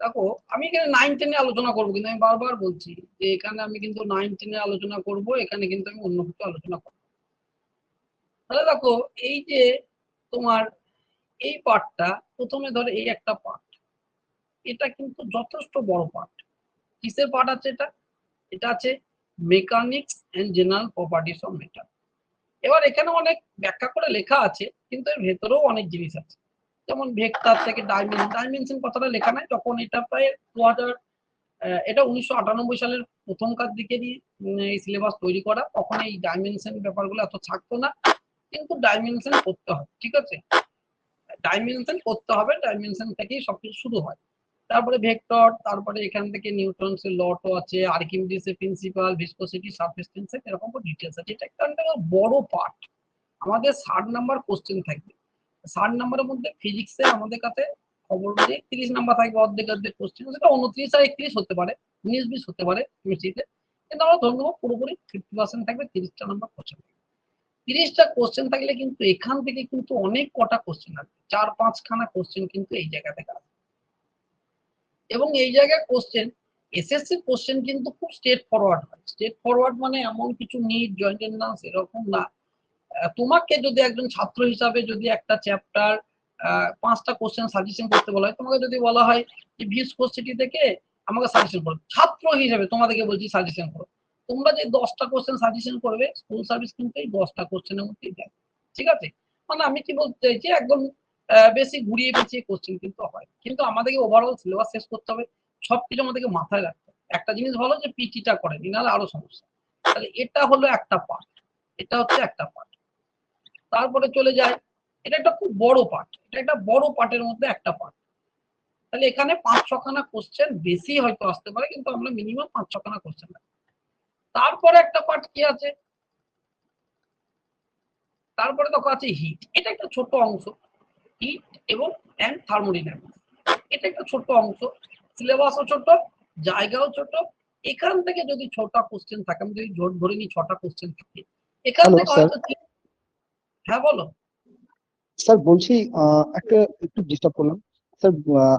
দেখো আমি এখানে 9-10 আলোচনা করবো, কিন্তু আমি বারবার বলছি যে এখানে আমি কিন্তু 9-10 আলোচনা করব, এখানে কিন্তু আমি অন্য কিছু আলোচনা করবো। তাহলে দেখো এই যে তোমার এই পার্টটা, প্রথমে ধরো এই একটা পার্ট, এটা কিন্তু যথেষ্ট বড় পার্ট। কিসের পার্ট আছে এটা? এটা আছে mechanics and general properties of metal. এবার এখানে অনেক ব্যাখ্যা করে লেখা আছে, কিন্তু এর ভেতরেও অনেক জিনিস আছে, যেমন ভেক্টর থেকে ডাইমেনশন কথাটা লেখা নাই, তখন এটা প্রায় 2000 এটা 1998 সালের প্রথমকার দিকেরই এই সিলেবাস তৈরি করা, তখন এই ডাইমেনশন ব্যাপারগুলো এত থাকতো না, কিন্তু ডাইমেনশন করতে হবে, ঠিক আছে, ডাইমেনশন করতে হবে, ডাইমেনশন থেকেই সবকিছু শুরু হয়। তারপরে ভেক্টর, তারপরে এখান থেকে নিউটনস এর লটো আছে, আর্কিমিডিস এর প্রিন্সিপাল, ভিসকোসিটি, সারফেস টেন্সর, এরকম ডিটেইলস আছে। এটা একটা বড় পার্ট, আমাদের 60 নাম্বার কোশ্চেন থাকবে। 60 নাম্বারের মধ্যে ফিজিক্সে আমাদের কাছে খবর যে 30 নাম্বার থাকবে, অর্ধেক অর্ধেক কোশ্চেন, সেটা 29 আর 31 হতে পারে, 19-20 হতে পারে কেমিস্ট্রিতে, কিন্তু আমরা ধরে নেবো পুরোপুরি 50% থাকবে, 30টা নাম্বার কোশ্চেন। 30টা কোশ্চেন থাকলে কিন্তু এখান থেকে কিন্তু অনেক কটা কোশ্চেন আসবে, 4-5 খানা কোশ্চেন কিন্তু এই জায়গা থেকে আসবে। এবং এই জায়গায় কোশ্চেন, এসএসসি কোশ্চেন কিন্তু খুব স্ট্রেট ফরওয়ার্ড হয়। স্ট্রেট ফরওয়ার্ড মানে এমন কিছু নিট জয়েন্ট এন্ট্রান্স এরকম না। তোমাকে যদি একজন ছাত্র হিসাবে যদি একটা চ্যাপ্টার 5টা কোশ্চেন সাজেশন করতে বলা হয়, তোমাকে যদি বলা হয় যে ভিসকোসিটি থেকে আমাকে সাজেশন করো, ছাত্র হিসেবে তোমাদেরকে বলছি সাজেশন করো, তোমরা যে 10টা কোশ্চেন সাজেশন করবে, স্কুল সার্ভিস কিন্তু এই 10টা কোশ্চেনের মধ্যেই দেয়, ঠিক আছে। মানে আমি কি বলতে চাইছি, একদম বেশি ঘুরিয়ে পেঁচিয়ে কোশ্চেন কিন্তু হয়, কিন্তু আমাদেরকে ওভারঅল সিলেবাস শেষ করতে হবে, সবকিছু আমাদেরকে মাথায় রাখতে হবে। একটা জিনিস ভালো যে পিটিটা করেনি, নাহলে আরো সমস্যা। তাহলে এটা হলো একটা পার্ট, এটা হচ্ছে একটা পার্ট। তারপরে চলে যায়, এটা একটা খুব বড় পার্ট, এটা একটা বড় পার্টের মধ্যে একটা পার্ট। তাহলে এখানে 5-6 খানা কোশ্চেন বেশি হয়তো আসতে পারে, কিন্তু আমরা মিনিমাম 5-6 খানা কোশ্চেন। তারপরে একটা পার্ট কি আছে, তারপরে দেখো আছে হিট, এটা একটা ছোট অংশ, হিট এবং এন্ড থার্মোডাইনামিক্স, এটা একটা ছোট অংশ, সিলেবাসও ছোট, জায়গাও ছোট। এখান থেকে যদি 6টা কোশ্চেন থাকে, আমি যদি জোর ধরে নিই 6টা কোশ্চেন থাকে, এখান থেকে হয়তো। হ্যাঁ বলো। স্যার বলছি একটা একটু ডিস্টার্ব করলাম স্যার।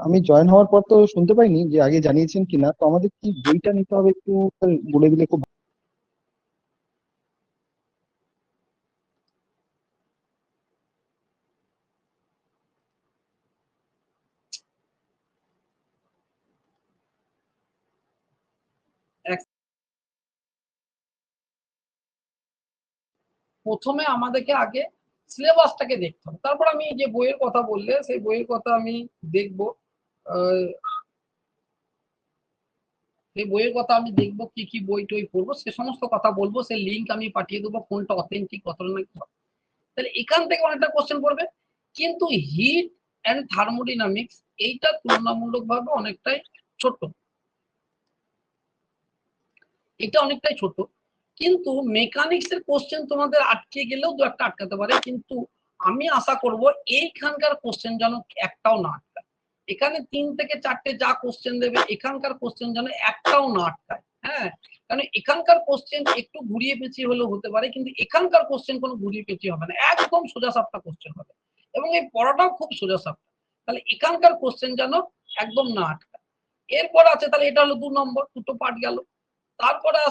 আমি জয়েন হওয়ার পর তো শুনতে পাইনি যে আগে জানিয়েছেন কিনা, তো আমাদের কি বইটা নিতে হবে একটু স্যার বলে দিলে খুব। প্রথমে আমাদেরকে আগে সিলেবাসটাকে দেখতে হবে, তারপর আমি যে বইয়ের কথা বললে সেই বইয়ের কথা আমি দেখব, সেই বইয়ের কথা আমি দেখবো, কি কি বই টই পড়বো, সে সমস্ত কথা বলবো, সেই লিঙ্ক আমি পাঠিয়ে দেবো, কোনটা অথেন্টিক কতটা নাকি। তাহলে এখান থেকে অনেকটা কোশ্চেন পড়বে, কিন্তু হিট অ্যান্ড থার্মোডাইনামিক্স এইটা তুলনামূলকভাবে অনেকটাই ছোট, এটা অনেকটাই ছোট। কিন্তু মেকানিক্স এর কোশ্চেন তোমাদের আটকে গেলেও 2-একটা আটকাতে পারে, কিন্তু আমি আশা করব এইখানকার কোশ্চেন যেন একটাও না আটকায়। এখানে 3 থেকে 4টে যা কোশ্চেন দেবে, এখানকার কোশ্চেন যেন একটাও না আটকায়। হ্যাঁ, কারণ এখানকার কোশ্চেন একটু ঘুরিয়ে পেঁচিয়ে হলেও হতে পারে, কিন্তু এখানকার কোশ্চেন কোনো ঘুরিয়ে পেঁচিয়ে হবে না, একদম সোজা সাপটা কোশ্চেন হবে, এবং এই পড়াটাও খুব সোজা সাপটা। তাহলে এখানকার কোশ্চেন যেন একদম না আটকায়। এরপর আছে, তাহলে এটা হলো 2 নম্বর, দুটো পার্ট গেল। তারপরে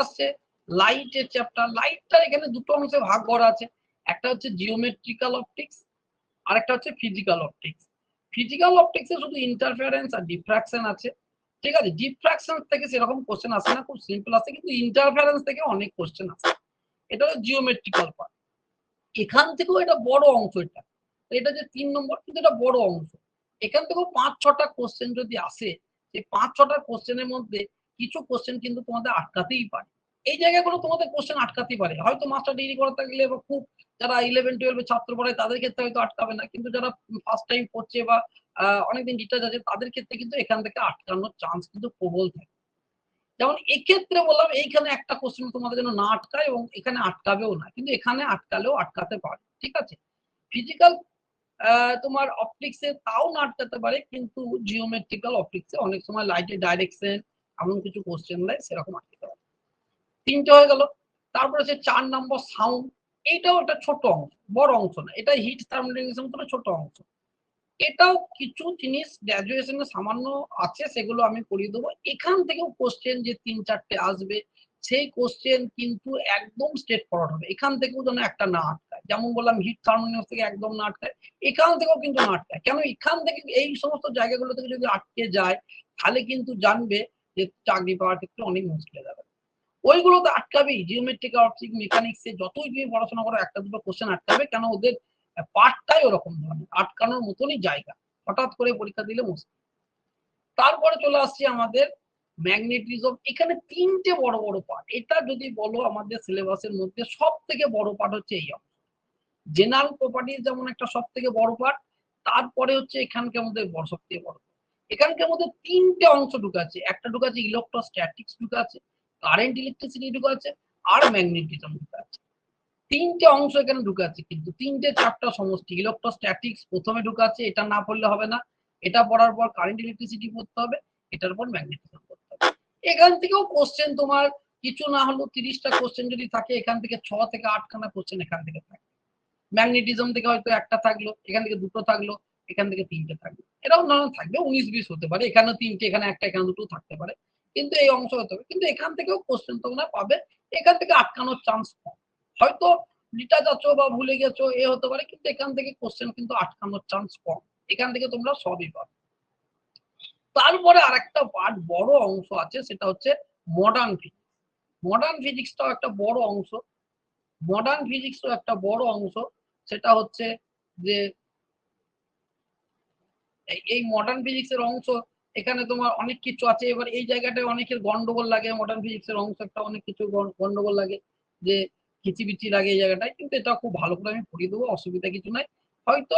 আসছে, লাইটের চ্যাপ্টার। লাইটটা এখানে দুটো অংশে ভাগ করা আছে, একটা হচ্ছে জিওমেট্রিক্যাল অপটিক্স, আর একটা হচ্ছে ফিজিক্যাল অপটিক্স। ফিজিক্যাল অপটিক্সে শুধু ইন্টারফারেন্স আর ডিফ্রাকশন আছে, ঠিক আছে। ডিফ্রাকশন থেকে সেরকম কোশ্চেন আসে না, খুব সিম্পল আসে, কিন্তু ইন্টারফারেন্স থেকে অনেক কোশ্চেন আসে, এটা হলো জিওমেট্রিক্যাল পার্ট। এখান থেকেও এটা বড় অংশ, এটা যে 3 নম্বর, কিন্তু এটা বড় অংশ। এখান থেকেও 5-6টা কোশ্চেন যদি আসে, সেই 5-6টা কোশ্চেনের মধ্যে কিছু কোশ্চেন কিন্তু তোমাদের আটকাতেই পারে। এই জায়গাগুলো তোমাদের কোশ্চেন আটকাতেই পারে, হয়তো মাস্টার ডিগ্রি করতে গেলে বা খুব যারা 11-12 ছাত্র পড়ে তাদের ক্ষেত্রে হয়তো আটকাবে না, কিন্তু যারা ফার্স্ট টাইম পড়ছে বা অনেকদিন ডিটেলস আছে, তাদের ক্ষেত্রে কিন্তু এখান থেকে আটকানোর চান্স কিন্তু প্রবল থাকে। যেমন এক্ষেত্রে বললাম, এইখানে একটা কোশ্চেন তোমাদের যেন না আটকায়, এবং এখানে আটকাবেও না, কিন্তু এখানে আটকালেও আটকাতে পারে, ঠিক আছে। ফিজিক্যাল তোমার অপটিক্সে তাও না আটকাতে পারে, কিন্তু জিওমেট্রিক্যাল অপটিক্সে অনেক সময় লাইটের ডাইরেকশন এমন কিছু কোশ্চেন দেয়, সেরকম আটকাতে পারে। 3টে হয়ে গেল। তারপরে হচ্ছে 4 নম্বর সাউন্ড। এইটাও একটা ছোট অংশ, বড় অংশ না, এটা হিট থার্মোডাইনামিক্সের মতো ছোট অংশ। এটাও কিছু জিনিস গ্র্যাজুয়েশনে সামান্য আছে, সেগুলো আমি করিয়ে দেবো। এখান থেকেও কোশ্চেন যে ৩-৪টে আসবে, সেই কোশ্চেন কিন্তু একদম স্ট্রেট ফরওয়ার্ড হবে। এখান থেকেও যেন একটা না আটকায়, যেমন বললাম হিট থার্মোডাইনামিক্স থেকে একদম না আটকায়, এখান থেকেও কিন্তু না আটকায়। কেন এখান থেকে এই সমস্ত জায়গাগুলো থেকে যদি আটকে যায়, তাহলে কিন্তু জানবে যে চাকরি পাওয়ার ক্ষেত্রে অনেক মুশকিল হয়ে যাবে। ওইগুলো তো আটকাবেই, জিওমেট্রিক অপটিক মেকানিক্সে যতই তুমি পড়াশোনা করো একটা দুটো কোশ্চেন আটকাবে, কেন ওদের পার্টটাই ওরকম ধরনের, আটকানোর মতনই জায়গা, হঠাৎ করে পরীক্ষা দিলে মুশকিল। তারপরে চলে আসছি আমাদের ম্যাগনেটিজম। এখানে ৩টে বড় বড় পার্ট। এটা যদি বলো আমাদের সিলেবাসের মধ্যে সব থেকে বড় পার্ট হচ্ছে এই অংশ। জেনারেল প্রপার্টিজ যেমন একটা সব থেকে বড় পার্ট, তারপরে হচ্ছে এখানকার মধ্যে সব থেকে বড়। এখানকার মধ্যে ৩টে অংশ ঢুকাচ্ছে, একটা ঢুকাচ্ছে ইলেকট্রোস্ট্যাটিক্স ঢুকাচ্ছে, কারেন্ট ইলেকট্রিসিটি ঢুকাচ্ছে, আর ম্যাগনেটিজম ঢুকাচ্ছে। ৩টে অংশ এখানে ঢুকাচ্ছে, কিন্তু ৩টে ৪টা সমষ্টি। ইলেকট্রোস্ট্যাটিক্স প্রথমে ঢুকাচ্ছে, এটা না পড়লে হবে না। এটা পড়ার পর কারেন্ট ইলেকট্রিসিটি পড়তে হবে, এটার পর ম্যাগনেটিজম পড়তে হবে। এখান থেকেও কোশ্চেন তোমার কিছু না হলেও ৩০টা কোশ্চেন যদি থাকে, এখান থেকে ৬ থেকে ৮খানা কোশ্চেন এখান থেকে থাকে। ম্যাগনেটিজম থেকে হয়তো একটা থাকলো, এখান থেকে দুটো থাকলো, এখান থেকে ৩টে থাকলো, এরকম ধরনের থাকবে। ১৯-২০ হতে পারে, এখানে ৩টে, এখানে একটা, এখানে দুটো থাকতে পারে, কিন্তু এই অংশ হতে হবে। কিন্তু এখান থেকেও কোশ্চেন তোমরা পাবে, এখান থেকে আটকানোর চান্স কম। হয়তো লিটা যাচ্ছ বা ভুলে গেছো এ হতে পারে, কিন্তু এখান থেকে কোশ্চেন কিন্তু আটকানোর চান্স কম। এখান থেকে তোমরা সবই পাবে। তারপরে আরেকটা পার্ট বড় অংশ আছে, সেটা হচ্ছে মডার্ন ফিজিক্স। মডার্ন ফিজিক্সটাও একটা বড় অংশ। মডার্ন ফিজিক্সও একটা বড় অংশ, সেটা হচ্ছে যে এই মডার্ন ফিজিক্স এর অংশ। এখানে তোমার অনেক কিছু আছে। এবার এই জায়গাটায় অনেকের গন্ডগোল লাগে, মডার্ন ফিজিক্স এর অংশ একটা অনেক কিছু গন্ডগোল লাগে, যে কিচিবিচি লাগে এই জায়গাটায়, কিন্তু এটা খুব ভালো করে আমি পড়িয়ে দেবো, অসুবিধা কিছু নাই। হয়তো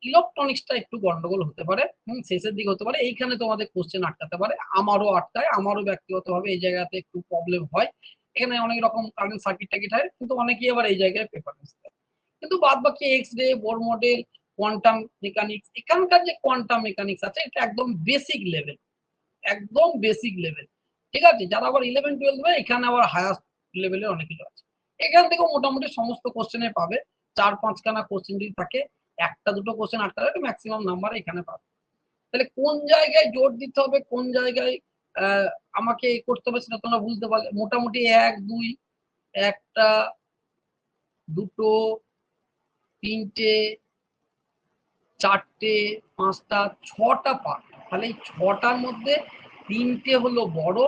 ইলেকট্রনিক্সটা একটু গন্ডগোল হতে পারে, শেষের দিকে হতে পারে, এইখানে তোমাদের কোশ্চেন আটকাতে পারে, আমারও আটকায়, আমারও ব্যক্তিগতভাবে এই জায়গাতে একটু প্রবলেম হয়। এখানে অনেক রকম কারেন্ট সার্কিট টাকিট হয়, কিন্তু অনেকেই আবার এই জায়গায় প্রেফারেন্স দেয়। কিন্তু বাদ বাকি X ray, Bohr model, quantum mechanics, এখানকার যে কোয়ান্টাম মেকানিক্স আছে, এটা একদম বেসিক লেভেল, একদম বেসিক লেভেল। ঠিক আছে, যারা আবার 11-12 এখানে আবার হায়ার লেভেলের অনেক কিছু আছে। এখান থেকেও মোটামুটি সমস্ত কোশ্চেনে পাবে। ৪-৫খানা কোশ্চেন যদি থাকে, একটা দুটো কোশ্চেন আটকালে ম্যাক্সিমাম নাম্বার এখানে পাবে। তাহলে কোন জায়গায় জোর দিতে হবে, কোন জায়গায় আমাকে করতে হবে, সেটা তোমরা বুঝতে পারলে। মোটামুটি ১-২, একটা, দুটো, তিনটে, চারটে, পাঁচটা, ৬টা পার্ট। তাহলে এই ৬টার মধ্যে ৩টে হলো বড়,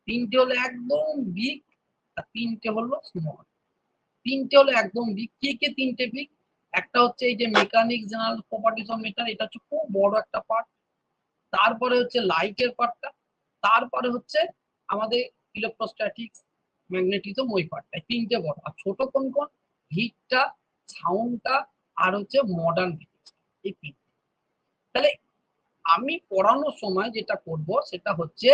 ৩টে হলো একদম বিগ, আর ৩টে হলো স্মল। ৩টে হলো একদম বিগ। কে কে ৩টে বিগ? একটা হচ্ছে এই যে মেকানিক্স জেনারেল প্রপার্টিজ অফ মেটার, এটা হচ্ছে খুব বড় একটা পার্ট। তারপরে হচ্ছে লাইটের পার্টটা, তারপরে হচ্ছে আমাদের ইলেকট্রোস্ট্যাটিক্স, ম্যাগনেটিজম, ওই পার্টটা। ৩টে বড়। আর ছোট কোন কোন? হিটটা, সাউন্ডটা, আর হচ্ছে মডার্ন ফিজিক্স। এই ৩টে। তাহলে আমি পড়ানোর সময় যেটা করব সেটা হচ্ছে,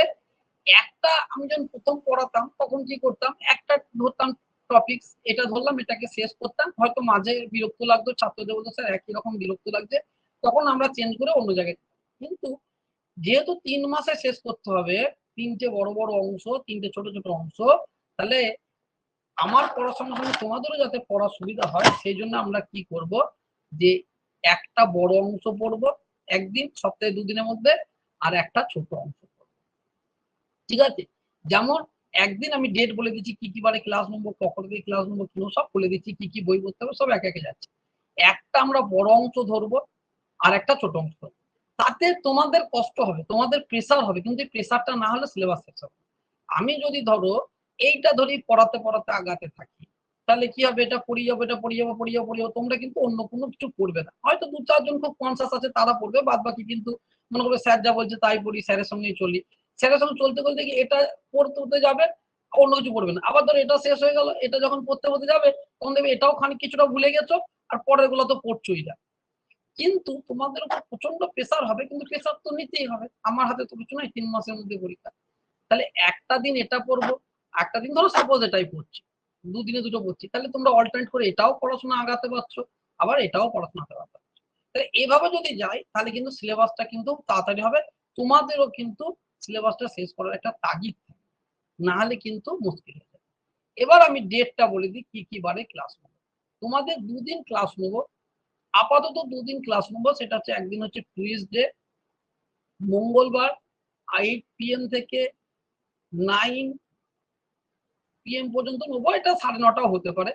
একটা আমি যখন প্রথম পড়াতাম তখন কি করতাম, একটা ধরতাম টপিকস, এটা ধরলাম, এটাকে শেষ করতাম, হয়তো মাঝে বিরক্ত লাগতো, ছাত্রদের বলতো স্যার একই রকম বিরক্ত লাগছে, তখন আমরা চেঞ্জ করে অন্য জায়গায়। কিন্তু যেহেতু ৩ মাসে শেষ করতে হবে, ৩টে বড় বড় অংশ, ৩টে ছোট ছোট অংশ, তাহলে আমার পড়ার সঙ্গে সঙ্গে তোমাদেরও যাতে পড়ার সুবিধা হয়, সেই জন্য আমরা কি করব, যে একটা বড় অংশ পড়বো একদিন, সপ্তাহে ২ দিনের মধ্যে, আর একটা ছোট অংশ পড়বো। ঠিক আছে, যেমন একদিন আমি ডেট বলে দিচ্ছি, কি কি বারে ক্লাস নেবো, কখন থেকে ক্লাস নেবো, কিনো সব বলে দিচ্ছি, কি কি বই পড়তে হবে সব একে একে যাচ্ছে। একটা আমরা বড় অংশ ধরবো, আর একটা ছোট অংশ ধরবো। তাতে তোমাদের কষ্ট হবে, তোমাদের প্রেসার হবে, কিন্তু এই প্রেসারটা না হলে সিলেবাস শেষ হবে। আমি যদি ধরো এইটা ধরি পড়াতে পড়াতে আগাতে থাকি, তাহলে কি হবে, এটা পড়িয়ে যাবো, এটা পড়িয়ে যাবো, পড়িয়ে যাবো, পড়িয়ে যাবো, তোমরা কিন্তু অন্য কোনো কিছু পড়বে না। হয়তো ২-৪ জন খুব কনসাস আছে, তারা পড়বে, বাদ বাকি কিন্তু মনে করবে স্যার যা বলছে তাই পড়ি, স্যারের সঙ্গেই চলি। স্যারের সঙ্গে চলতে চলতে কি এটা পড়তে যাবে, অন্য কিছু পড়বে না। আবার ধরো এটা শেষ হয়ে গেল, এটা যখন পড়তে যাবে, তখন দেখবে এটাও খানিক কিছুটা ভুলে গেছো, আর পরের গুলো তো পড়ছোই না। কিন্তু তোমাদের উপর প্রচন্ড প্রেসার হবে, কিন্তু প্রেসার তো নিতেই হবে, আমার হাতে তো কিছু নাই, ৩ মাসের মধ্যে পরীক্ষা। তাহলে একটা দিন এটা পড়বো, একটা দিন ধরো সাপোজ এটাই পড়ছি, ২ দিনে দুটো পড়ছি, তাহলে তোমরা অল্টারনেট করে এটাও পড়াশোনা আগাতে পারছো, আবার এটাও পড়াশোনা আগাতে পারছো। তাহলে এভাবে যদি যাই, তাহলে কিন্তু সিলেবাসটা কিন্তু তাড়াতাড়ি হবে, তোমাদেরও কিন্তু সিলেবাসটা শেষ করার একটা তাগিদ, না হলে কিন্তু মুশকিল হয়ে যাবে। এবার আমি ডেটটা বলে দিই কি কি বারে ক্লাস নেবো। তোমাদের দুদিন ক্লাস নেবো, আপাতত দুদিন ক্লাস নেবো। সেটা হচ্ছে একদিন হচ্ছে টুইসডে মঙ্গলবার 8 PM থেকে 9 PM পর্যন্ত নেবো। এটা 9:30 হতে পারে,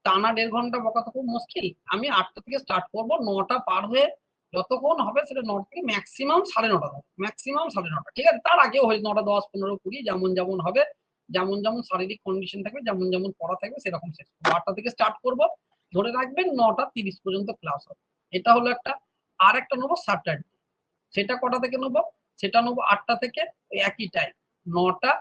টানা 1.5 ঘন্টা বকা তো খুব মুশকিল। আমি 8টা থেকে স্টার্ট করবো, 9টা পার হয়ে যতক্ষণ হবে সেটা 9টা থেকে ম্যাক্সিমাম 9:30, ম্যাক্সিমাম 9:30, ঠিক আছে? তার আগেও হয় 9টা 10, 15, 20, যেমন যেমন হবে, যেমন যেমন শারীরিক কন্ডিশন থাকবে, যেমন যেমন পড়া থাকবে সেরকম শেষ করবো। 8টা থেকে স্টার্ট করবো, ধরে রাখবেন 9:30 পর্যন্ত ক্লাস হবে। এটা হলো একটা। আর একটা নেবো স্যাটারডে, সেটা কটা থেকে নেবো? সেটা নেবো 8টা থেকে, ওই একই টাইম 9টা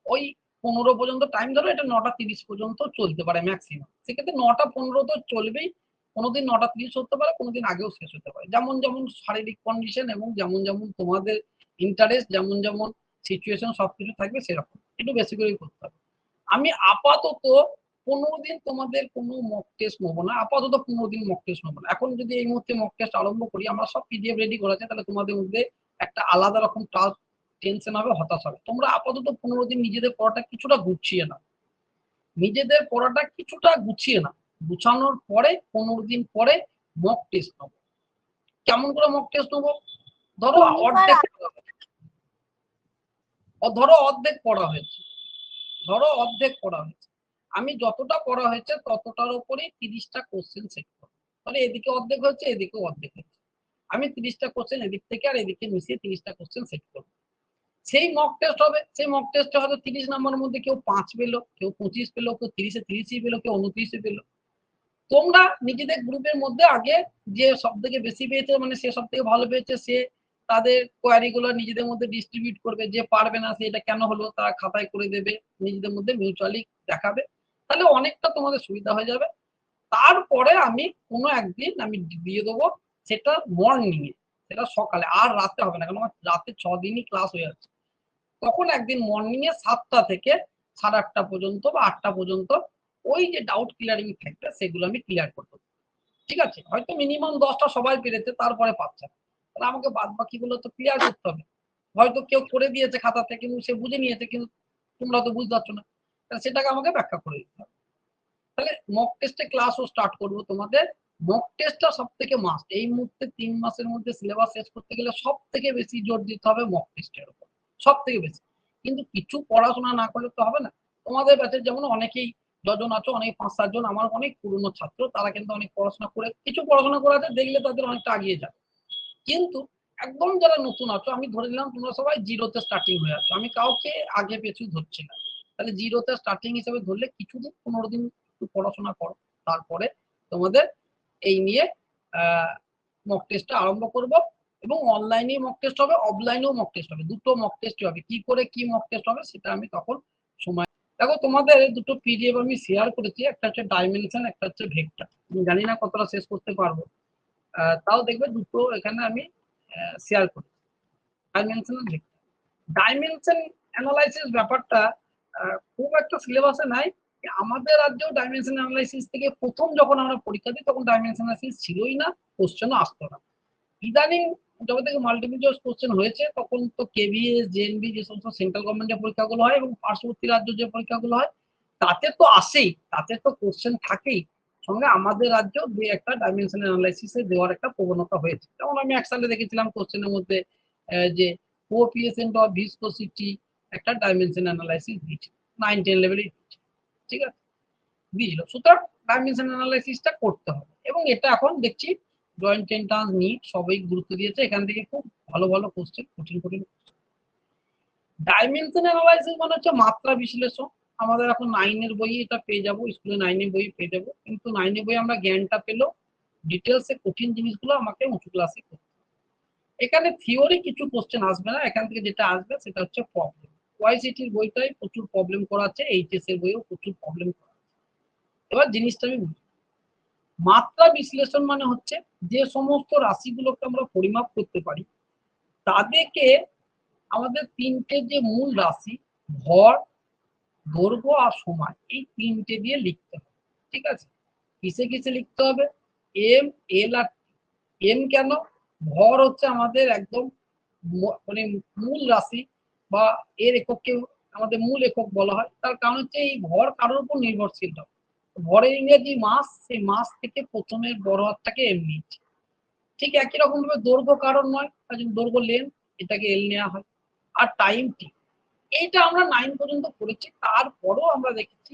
ওই 15 পর্যন্ত টাইম ধরো, এটা 9:30 পর্যন্ত চলতে পারে ম্যাক্সিমাম। সেক্ষেত্রে 9:15 তো চলবেই, কোনোদিন 9:30 হতে পারে, কোনোদিন আগেও শেষ হতে পারে, যেমন যেমন শারীরিক কন্ডিশন এবং যেমন যেমন তোমাদের ইন্টারেস্ট, যেমন যেমন সিচুয়েশন সবকিছু থাকবে সেরকম একটু বেশি করেই করতে হবে। আমি আপাতত 15 দিন তোমাদের কোনো মক টেস্ট নেবো না, আপাতত 15 দিন মক টেস্ট নেবো না। এখন যদি এই মুহূর্তে মক টেস্ট আরম্ভ করি, আমরা সব পিডিএফ রেডি করা আছে, তাহলে তোমাদের মধ্যে একটা আলাদা রকম টেনশন হবে, হতাশ হবে। তোমরা আপাতত 15 দিন নিজেদের পড়াটা কিছুটা গুছিয়ে নাও, নিজেদের পড়াটা কিছুটা গুছিয়ে নাও। গুছানোর পরে 15 দিন পরে মক টেস্ট নেবো। কেমন করে মক টেস্ট নেবো? ধরো অর্ধেক পড়া হয়েছে, ধরো অর্ধেক পড়া হয়েছে, আমি যতটা পড়া হয়েছে ততটার উপরে 30টা কোশ্চেন সেট করবো। তাহলে এদিকে অর্ধেক হচ্ছে, এদিকেও অর্ধেক হচ্ছে, আমি 30টা কোশ্চেন এদিক থেকে আর এদিকে মিশিয়ে 30টা কোশ্চেন সেট করবো। সেই মক টেস্ট হবে, সেই মক টেস্টে হয়তো 30 নম্বরের মধ্যে কেউ 5 পেলো, কেউ 25 পেলো, কেউ 30-এ 30ই পেলো, কেউ 29-এ পেলো। তোমরা নিজেদের গ্রুপের মধ্যে আগে যে সব থেকে বেশি পেয়েছে, মানে সে সব থেকে ভালো পেয়েছে, সে তাদের কোয়ারি গুলো নিজেদের মধ্যে ডিস্ট্রিবিউট করবে। যে পারবে না, সে এটা কেন হলো তারা খাতায় করে দেবে, নিজেদের মধ্যে মিউচুয়ালি দেখাবে, তাহলে অনেকটা তোমাদের সুবিধা হয়ে যাবে। তারপরে আমি কোনো একদিন আমি দিয়ে দেবো, সেটা মর্নিং এ, সেটা সকালে, আর রাতে হবে না, কারণ আমার রাতে 6 দিনই ক্লাস হয়ে যাচ্ছে। তখন একদিন মর্নিং এ 7টা থেকে 8:30 পর্যন্ত বা 8টা পর্যন্ত ওই যে ডাউট ক্লিয়ারিং থাকবে সেগুলো আমি ক্লিয়ার করবো। ঠিক আছে? হয়তো মিনিমাম 10টা সবাই পেরেছে, তারপরে পাচ্ছে না, তাহলে আমাকে বাদ বাকিগুলো তো ক্লিয়ার করতে হবে। হয়তো কেউ করে দিয়েছে খাতাতে, কিন্তু সে বুঝে নিয়েছে, কিন্তু তোমরা তো বুঝতে পারছো না, সেটাকে আমাকে ব্যাখ্যা করে দিতে হবে। তাহলে মক টেস্টে ক্লাসও স্টার্ট করবো তোমাদের। মক টেস্টটা সব থেকে মাস্ট। এই মুহূর্তে 3 মাসের মধ্যে সিলেবাস শেষ করতে গেলে সব থেকে বেশি জোর দিতে হবে মক টেস্টের উপর, সব থেকে বেশি। কিন্তু কিছু পড়াশোনা না করলে তো হবে না। তোমাদের ব্যাচের যেমন অনেকেই যজন আছো, অনেক 5-7 জন আমার অনেক পুরনো ছাত্র, তারা কিন্তু অনেক পড়াশোনা করে, কিছু পড়াশোনা করাতে দেখলে তাদের অনেকটা আগিয়ে যায়। কিন্তু একদম যারা নতুন আছো, আমি ধরে নিলাম তোমরা সবাই জিরোতে স্টার্টিং হয়ে আছো, আমি কাউকে আগে পেছু ধরছি না। তাহলে জিরোতে স্টার্টিং হিসেবে ধরলে কিছুদিন 15 দিন একটু পড়াশোনা করো, তারপরে তোমাদের এই নিয়ে মক টেস্টটা আরম্ভ করব। এবং অনলাইনে মক টেস্ট হবে, অফলাইনেও মক টেস্ট হবে, দুটো মক টেস্ট হবে। কি করে কি মক টেস্ট হবে সেটা আমি তখন সময়, দেখো তোমাদের দুটো পিডিএফ আমি শেয়ার করেছি, একটা হচ্ছে ডাইমেনশন, একটা হচ্ছে ভেক্টর। আমি জানি না কতটা শেষ করতে পারবো, তাও দেখবে দুটো এখানে আমি শেয়ার করি, ডাইমেনশন আর ভেক্টর। ডাইমেনশন অ্যানালাইসিস ব্যাপারটা খুব একটা সিলেবাসে নাই। আমাদের রাজ্যেও ডাইমেনশন অ্যানালাইসিস থেকে প্রথম যখন আমরা পরীক্ষা দিই, তখন ডাইমেনশন অ্যানালাইসিস ছিলই না, কোশ্চেনও আসতো না। ইদানিং যবে থেকে মাল্টিপল চয়েস কোশ্চেন হয়েছে, তখন তো কেভিএস, জেএনবি, যে সমস্ত সেন্ট্রাল গভর্নমেন্টের পরীক্ষাগুলো হয় এবং পার্শ্ববর্তী রাজ্য যে পরীক্ষাগুলো হয়, তাতে তো আসেই, তাতে তো কোশ্চেন থাকেই। সঙ্গে আমাদের রাজ্যেও দু একটা ডাইমেনশন অ্যানালাইসিসে দেওয়ার একটা প্রবণতা হয়েছে। যেমন আমি এক সালে দেখেছিলাম কোশ্চেনের মধ্যে যে কোএফিসিয়েন্ট অফ ভিসকোসিটি একটা ডাইমেনশন অ্যানালাইসিস দিয়েছে, 9-10 লেভেলে, ঠিক আছে, দিয়েছিল। সুতরাং ডাইমেনশন অ্যানালাইসিসটা করতে হবে, এবং এটা এখন দেখছি জয়েন্ট এন্ট্রান্স, নিট সবাই গুরুত্ব দিয়েছে, এখান থেকে খুব ভালো ভালো কোশ্চেন, কঠিন কঠিন। ডাইমেনশন অ্যানালাইসিস মানে হচ্ছে মাত্রা বিশ্লেষণ। আমাদের এখন 9-এর বই এটা পেয়ে যাবো, স্কুলে 9-এর বই পেয়ে যাবো, কিন্তু 9-এর বই আমরা জ্ঞানটা পেলেও ডিটেলসে কঠিন জিনিসগুলো আমাকে উঁচু ক্লাসে করতে হবে। এখানে থিওরি কিছু কোশ্চেন আসবে না, এখান থেকে যেটা আসবে সেটা হচ্ছে প্রবলেম। ওয়াইসিটির বইটাই প্রচুর প্রবলেম করাচ্ছে, এইচএস এর বইও প্রচুর প্রবলেম করাচ্ছে। এবার জিনিসটা আমি বুঝি, মাত্রা বিশ্লেষণ মানে হচ্ছে যে সমস্ত রাশিগুলোকে আমরা পরিমাপ করতে পারি, তাদেরকে আমাদের 3টে যে মূল রাশি, ভর, দৈর্ঘ্য আর সময়, এই 3টে দিয়ে লিখতে হবে। ঠিক আছে? কিসে কিসে লিখতে হবে? এম, এল আর এম। কেন? ভর হচ্ছে আমাদের একদম মানে মূল রাশি, বা এর এককে আমাদের মূল একক বলা হয়। তার কারণ হচ্ছে এই ভর কারোর উপর নির্ভরশীল নয়। ভরের ইংরেজি মাস, সেই মাস থেকে প্রথমে বড় হাতটাকে এম নিচ্ছে। ঠিক একই রকম ভাবে দৈর্ঘ্য কারণ নয়, তার জন্য দৈর্ঘ্য লেন্থ এটাকে এল নেওয়া হয়। আর টাইম টি, এইটা আমরা 9 পর্যন্ত পড়েছি। তারপরও আমরা দেখেছি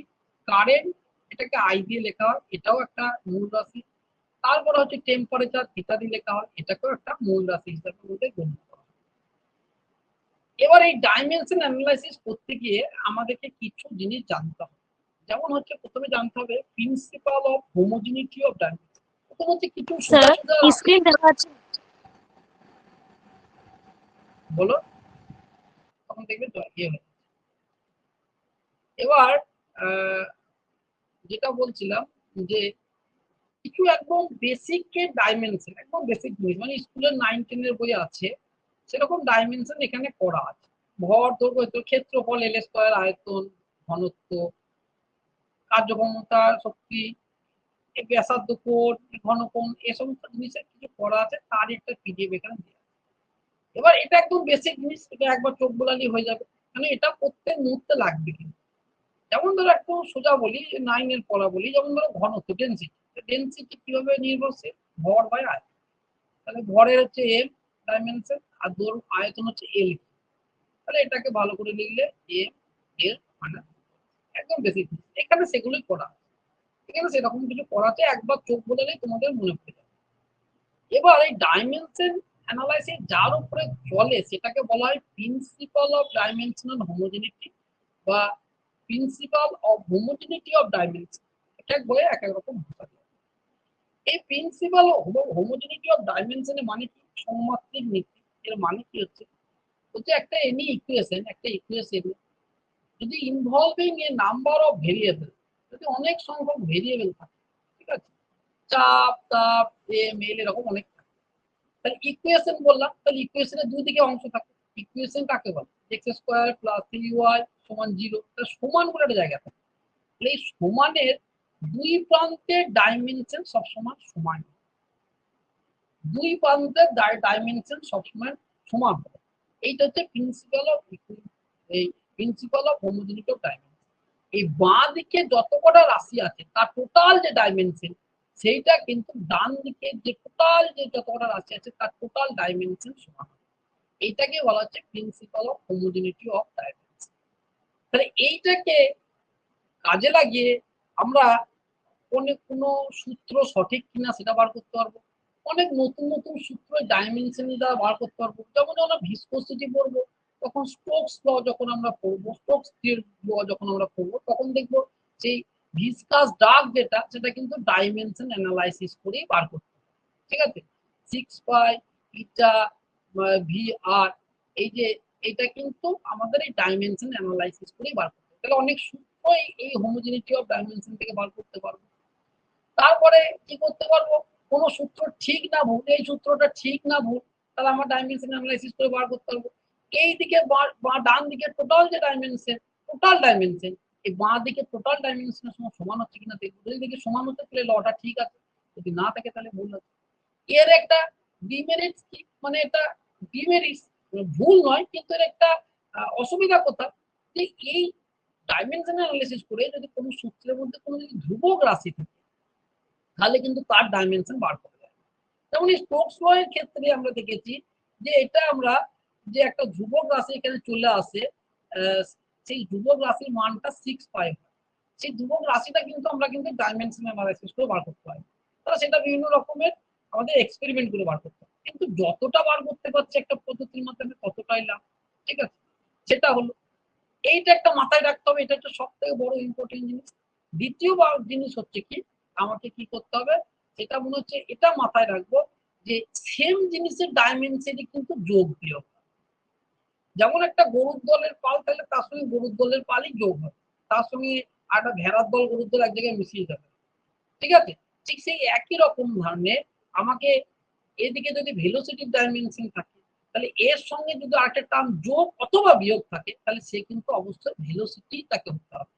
কারেন্ট এটাকে আই দিয়ে লেখা হয়, এটাও একটা মূল রাশি। তারপরে হচ্ছে টেম্পারেচার থিটা দিয়ে লেখা হয়, এটাকেও একটা মূল রাশি হিসাবে গণ্য করা হয়। এবার এই ডাইমেনশন অ্যানালাইসিস করতে গিয়ে আমাদেরকে কিছু জিনিস জানতে হবে। যেমন হচ্ছে প্রথমে জানতে হবে principal of homogeneity of dimension. প্রথম হচ্ছে কিছু সোজা স্যার সোজা স্ক্রিন দেখাচ্ছে। বলো, তখন দেখবে ইয়ে হয়ে। এবার যেটা বলছিলাম যে কিছু একদম বেসিক ডাইমেনশন, একদম বেসিক জিনিস, মানে স্কুলের 9-10 এর বই আছে সেরকম ডাইমেনশন এখানে করা আছে। ভর, দৈর্ঘ্য, ক্ষেত্রফল, এল স্কয়ার, আয়তন, ঘনত্ব, কার্যক্ষমতা, শক্তি, ব্যাসার্ধ, কোণ, ঘনকোণ, এই সমস্ত জিনিসের কিছু করা আছে, তার একটা পিডিএফ এখানে দেওয়া আছে। এবার এটা একদম বেসিক জিনিস, এটা একবার চোখ বোলালি হয়ে যাবে, মানে এটা প্রত্যেক মুহূর্তে লাগবে কিন্তু। যেমন ধরো একটু সোজা বলি, 9 এর পড়া বলি, যেমন ধরো ঘনত্ব, ডেনসিটি। ডেনসিটি কিভাবে নির্ভরশীল? ভর বাই আয়তন। তাহলে ভরের হচ্ছে এম ডাইমেনশন, আর আয়তন হচ্ছে এল। তাহলে এটাকে ভালো করে লিখলে এম এল মানে একদম বেসিক। এখানে সেগুলোই করা, এখানে সেরকম কিছু করাতে একবার চোখ বোলালেই তোমাদের মনে পড়ে যাবে। এবার এই ডাইমেনশন অ্যানালাইসিস যার উপরে চলে সেটাকে বলা হয় প্রিন্সিপাল অফ ডাইমেনশনাল হোমোজেনিটি বা principal of homogeneity of dimension. এক এক বইয়ে এক এক রকম ভাষা দেওয়া। এই প্রিন্সিপাল অফ হোমোজেনিটি অফ ডাইমেনশনের মানে কি? সমমাত্রিক নীতি। এর মানে কি হচ্ছে একটা এনি ইকুয়েশন, একটা ইকুয়েশন যদি involving A number of variable, যদি অনেক সংখ্যক ভেরিয়েবল থাকে, ঠিক আছে, চাপ, তাপ, এম, এল এরকম অনেক থাকে, তাহলে ইকুয়েশন বললাম, তাহলে ইকুয়েশনের দুই দিকে অংশ থাকে। ইকুয়েশন কাকে বলে? এক্স স্কোয়ার প্লাস 3y সমান 0, সমান করে একটা জায়গা থাকে। এই সমানের দুই প্রান্তের ডাইমেনশন সবসময় সমান, দুই প্রান্তের ডাইমেনশন সবসময় সমান হবে। এইটা হচ্ছে প্রিন্সিপাল অফ এই principal of homogeneity of dimension. এই বাঁ দিকে যত কটা রাশি আছে তার টোটাল যে ডাইমেনশন, সেইটা কিন্তু ডান দিকে যে টোটাল যে যত কটা রাশি আছে তার টোটাল ডাইমেনশন সমান। এইটাকে বলা হচ্ছে principal of homogeneity of dimension. তাহলে এইটাকে কাজে লাগিয়ে আমরা কোনো সূত্র সঠিক কিনা সেটা বার করতে পারবো। অনেক নতুন নতুন সূত্র ডাইমেনশন দ্বারা বার করতে পারবো। যেমন আমরা ভিসকোসিটি পড়বো, তখন স্টোকস ল যখন আমরা পড়বো, স্টোকস ল যখন আমরা পড়বো, তখন দেখবো সেই ভিসকাস ডাক যেটা, সেটা কিন্তু ডাইমেনশন অ্যানালাইসিস করেই বার করতে হবে। ঠিক আছে, 6π ইটা ভি আর, এই যে এটা কিন্তু আমাদের এই ডাইমেনশন অ্যানালাইসিস করেই বার করতে হবে। তাহলে অনেক সূত্র এই হোমোজেনিটি অফ ডাইমেনশন থেকে বার করতে পারবো। তারপরে কি করতে পারবো? কোনো সূত্র ঠিক না ভুল, এই সূত্রটা ঠিক না ভুল, তাহলে আমরা ডাইমেনশন অ্যানালাইসিস করে বার করতে পারবো। এই দিকে বা ডান দিকে টোটাল যে ডাইমেনশন, টোটাল ডাইমেনশন, এই বাঁ দিকে টোটাল ডাইমেনশনের সঙ্গে সমান হচ্ছে কিনা দেখবো। যদি দেখি সমান হচ্ছে তাহলে লটা ঠিক আছে, যদি না থাকে তাহলে ভুল আছে। এর একটা ডিমেরিট কি, মানে এটা ডিমেরিট, ভুল নয়, কিন্তু এর একটা অসুবিধা কথা যে এই ডাইমেনশন অ্যানালাইসিস করে যদি কোনো সূত্রের মধ্যে কোনো যদি ধ্রুবক রাশি থাকে তাহলে কিন্তু তার ডাইমেনশন বার করা যায়। যেমন এই স্টোকস ল এর ক্ষেত্রে আমরা দেখেছি যে এটা আমরা যে একটা ধ্রুবক রাশি এখানে চলে আসে, সেই ধ্রুবক রাশির মানটা 6π, সেই ধ্রুবক রাশিটা কিন্তু আমরা কিন্তু ডাইমেনশন অ্যানালাইসিস করে বার করতে পারি। তাহলে সেটা বিভিন্ন রকমের আমাদের এক্সপেরিমেন্ট করে বার করতে হবে, কিন্তু যতটা বার করতে পারছে একটা পদ্ধতির মাধ্যমে ততটাই লাভ। ঠিক আছে, সেটা হলো, এইটা একটা মাথায় রাখতে হবে, এটা একটা সব থেকে বড় ইম্পর্টেন্ট জিনিস। দ্বিতীয় জিনিস হচ্ছে কি, আমাকে কি করতে হবে, সেটা মনে হচ্ছে এটা মাথায় রাখবো যে সেম জিনিসের ডাইমেনশনই কিন্তু যোগ বিয়োগ। যেমন একটা গরুর দলের পাল, তাহলে তার সঙ্গে গরুর দলের পালই যোগ হবে, তার সঙ্গে একটা ভেড়ার দল গরুর দল এক জায়গায় মিশিয়ে যাবে। ঠিক আছে, ঠিক সেই একই রকম ধরনের আমাকে এদিকে যদি ভেলোসিটির ডাইমেনশন থাকে, তাহলে এর সঙ্গে যদি আরেকটা টার্ম যোগ অথবা বিয়োগ থাকে, তাহলে সে কিন্তু অবশ্যই ভেলোসিটি তাকে হতে হবে।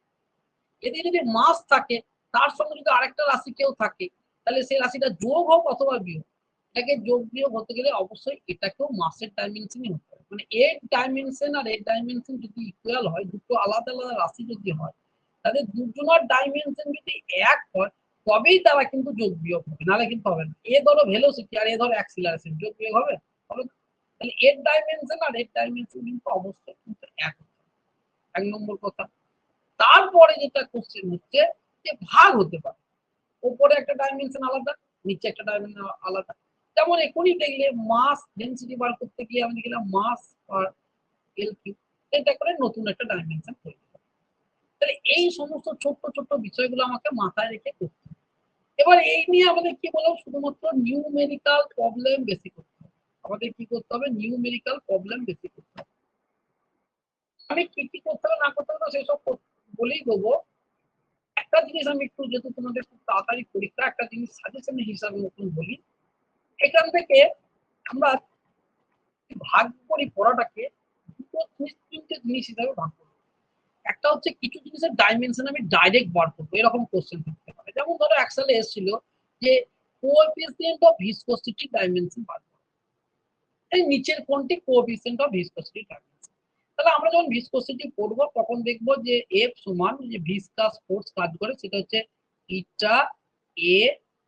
এদিকে যদি মাস থাকে, তার সঙ্গে যদি আরেকটা রাশি কেউ থাকে, তাহলে সেই রাশিটা যোগ হোক অথবা বিয়োগ, এটাকে যোগ বিয়োগ হতে গেলে অবশ্যই এটাকেও মাসের ডাইমেনশনই হতে হবে। মানে এর ডাইমেনশন আর এর ডাইমেনশন যদি ইকুয়াল হয়, দুটো আলাদা আলাদা রাশি যদি হয়, তাহলে দুজনের ডাইমেনশন যদি এক হয় তবেই তারা কিন্তু যোগ বিয়োগ হবে, নাহলে কিন্তু হবে না। এ ধরো ভেলোসিটি আর এ ধরো অ্যাক্সিলারেশন, যোগ বিয়োগ হবে? তাহলে এর ডাইমেনশন আর এর ডাইমেনশন কিন্তু অবশ্যই কিন্তু এক নম্বর কথা। তারপরে যেটা কোশ্চেন হচ্ছে যে ভাগ হতে পারে, উপরে একটা ডাইমেনশন আলাদা, নিচে একটা ডাইমেনশন আলাদা। যেমন এখনই দেখলে মাস ডেনসিটি বার করতে গিয়ে আমি দেখলাম মাস আর এল কিউ, এটা করে নতুন একটা ডাইমেনশন তৈরি করে। তাহলে এই সমস্ত ছোট্ট ছোট্ট বিষয়গুলো আমাকে মাথায় রেখে করতে হবে। এবার এই নিয়ে আমাদের কি বললাম, শুধুমাত্র নিউমেরিক্যাল প্রবলেম বেশি করতে হবে। আমাদের কি করতে হবে? নিউমেরিক্যাল প্রবলেম বেশি করতে হবে। আমি কি কি করতে হবে না করতে হবে সেসব বলেই দেবো। একটা জিনিস আমি একটু, যেহেতু তোমাদের খুব তাড়াতাড়ি পরীক্ষা, একটা জিনিস সাজেশন হিসাবে নতুন বলি। এখান থেকে আমরা ভাগ করি পড়াটাকে দুটো তিনটে জিনিস হিসাবে ভাগ করি। একটা হচ্ছে কিছু জিনিসের ডাইমেনশন আমি ডাইরেক্ট বার করবো, এরকম কোশ্চেন থাকতে পারে। যেমন ধরো এক সালে এসেছিল যে কোএফিসিয়েন্ট অফ ভিসকসিটি ডাইমেনশন বার করো, এই নিচের কোনটি কোএফিসিয়েন্ট অফ ভিসকসিটি ডাইমেনশন। তাহলে আমরা যখন ভিসকসিটি পড়বো তখন দেখবো যে এফ সমান যে ভিসকাস ফোর্স কাজ করে সেটা হচ্ছে ইটা এ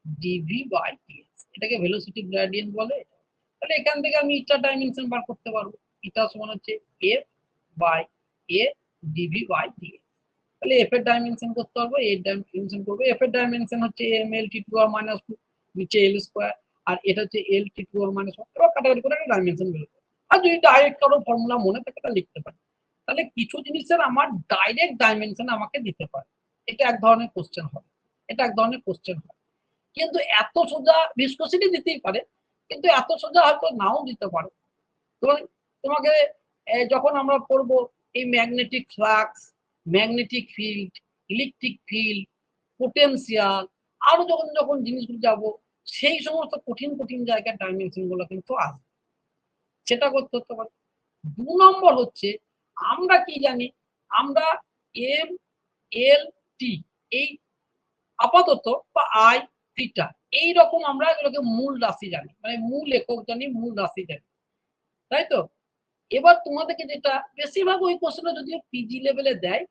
ডিভি বাই ডিএক্স, এটাকে ভেলোসিটি গ্রেডিয়েন্ট বলে। তাহলে এখান থেকে আমি ইটা ডাইমেনশন বার করতে পারবো, ইটা সমান হচ্ছে F by A dv by dx. তাহলে এফ এর ডাইমেনশন করতে পারবো, এর ডাইমেনশন করবো। এফ এর ডাইমেনশন হচ্ছে M L T to R minus two, নিচে এল স্কোয়ার, আর এটা হচ্ছে L T to R minus one. এবার কাটাকাটি করে একটা ডাইমেনশন বের করবো। আর যদি ডাইরেক্ট কারো ফর্মুলা মনে থাকে তা লিখতে পারি। তাহলে কিছু জিনিসের আমার ডাইরেক্ট ডাইমেনশন আমাকে দিতে পারে, এটা এক ধরনের কোশ্চেন হবে, এটা এক ধরনের কোশ্চেন হবে। কিন্তু এত সোজা ভিসকসিটি দিতেই পারে, কিন্তু এত সোজা হয়তো নাও দিতে পারে। তোমাকে যখন আমরা পড়বো এই magnetic flux, magnetic field, electric field, potential, আরো যখন যখন জিনিসগুলো যাব, সেই সমস্ত কঠিন কঠিন জায়গার ডাইমেনশন গুলো কিন্তু আসবে, সেটা করতে হতে পারে। 2 নম্বর হচ্ছে আমরা কি জানি, আমরা এম এল টি এই আপাতত বা আই থিটা এইরকম আমরা এগুলোকে মূল রাশি জানি, মানে মূল একক জানি, মূল রাশি জানি, তাই তো? এবার তোমাদেরকে যেটা বেশিরভাগ ওই কোশ্চেনটা যদিও পিজি লেভেলে দেয়,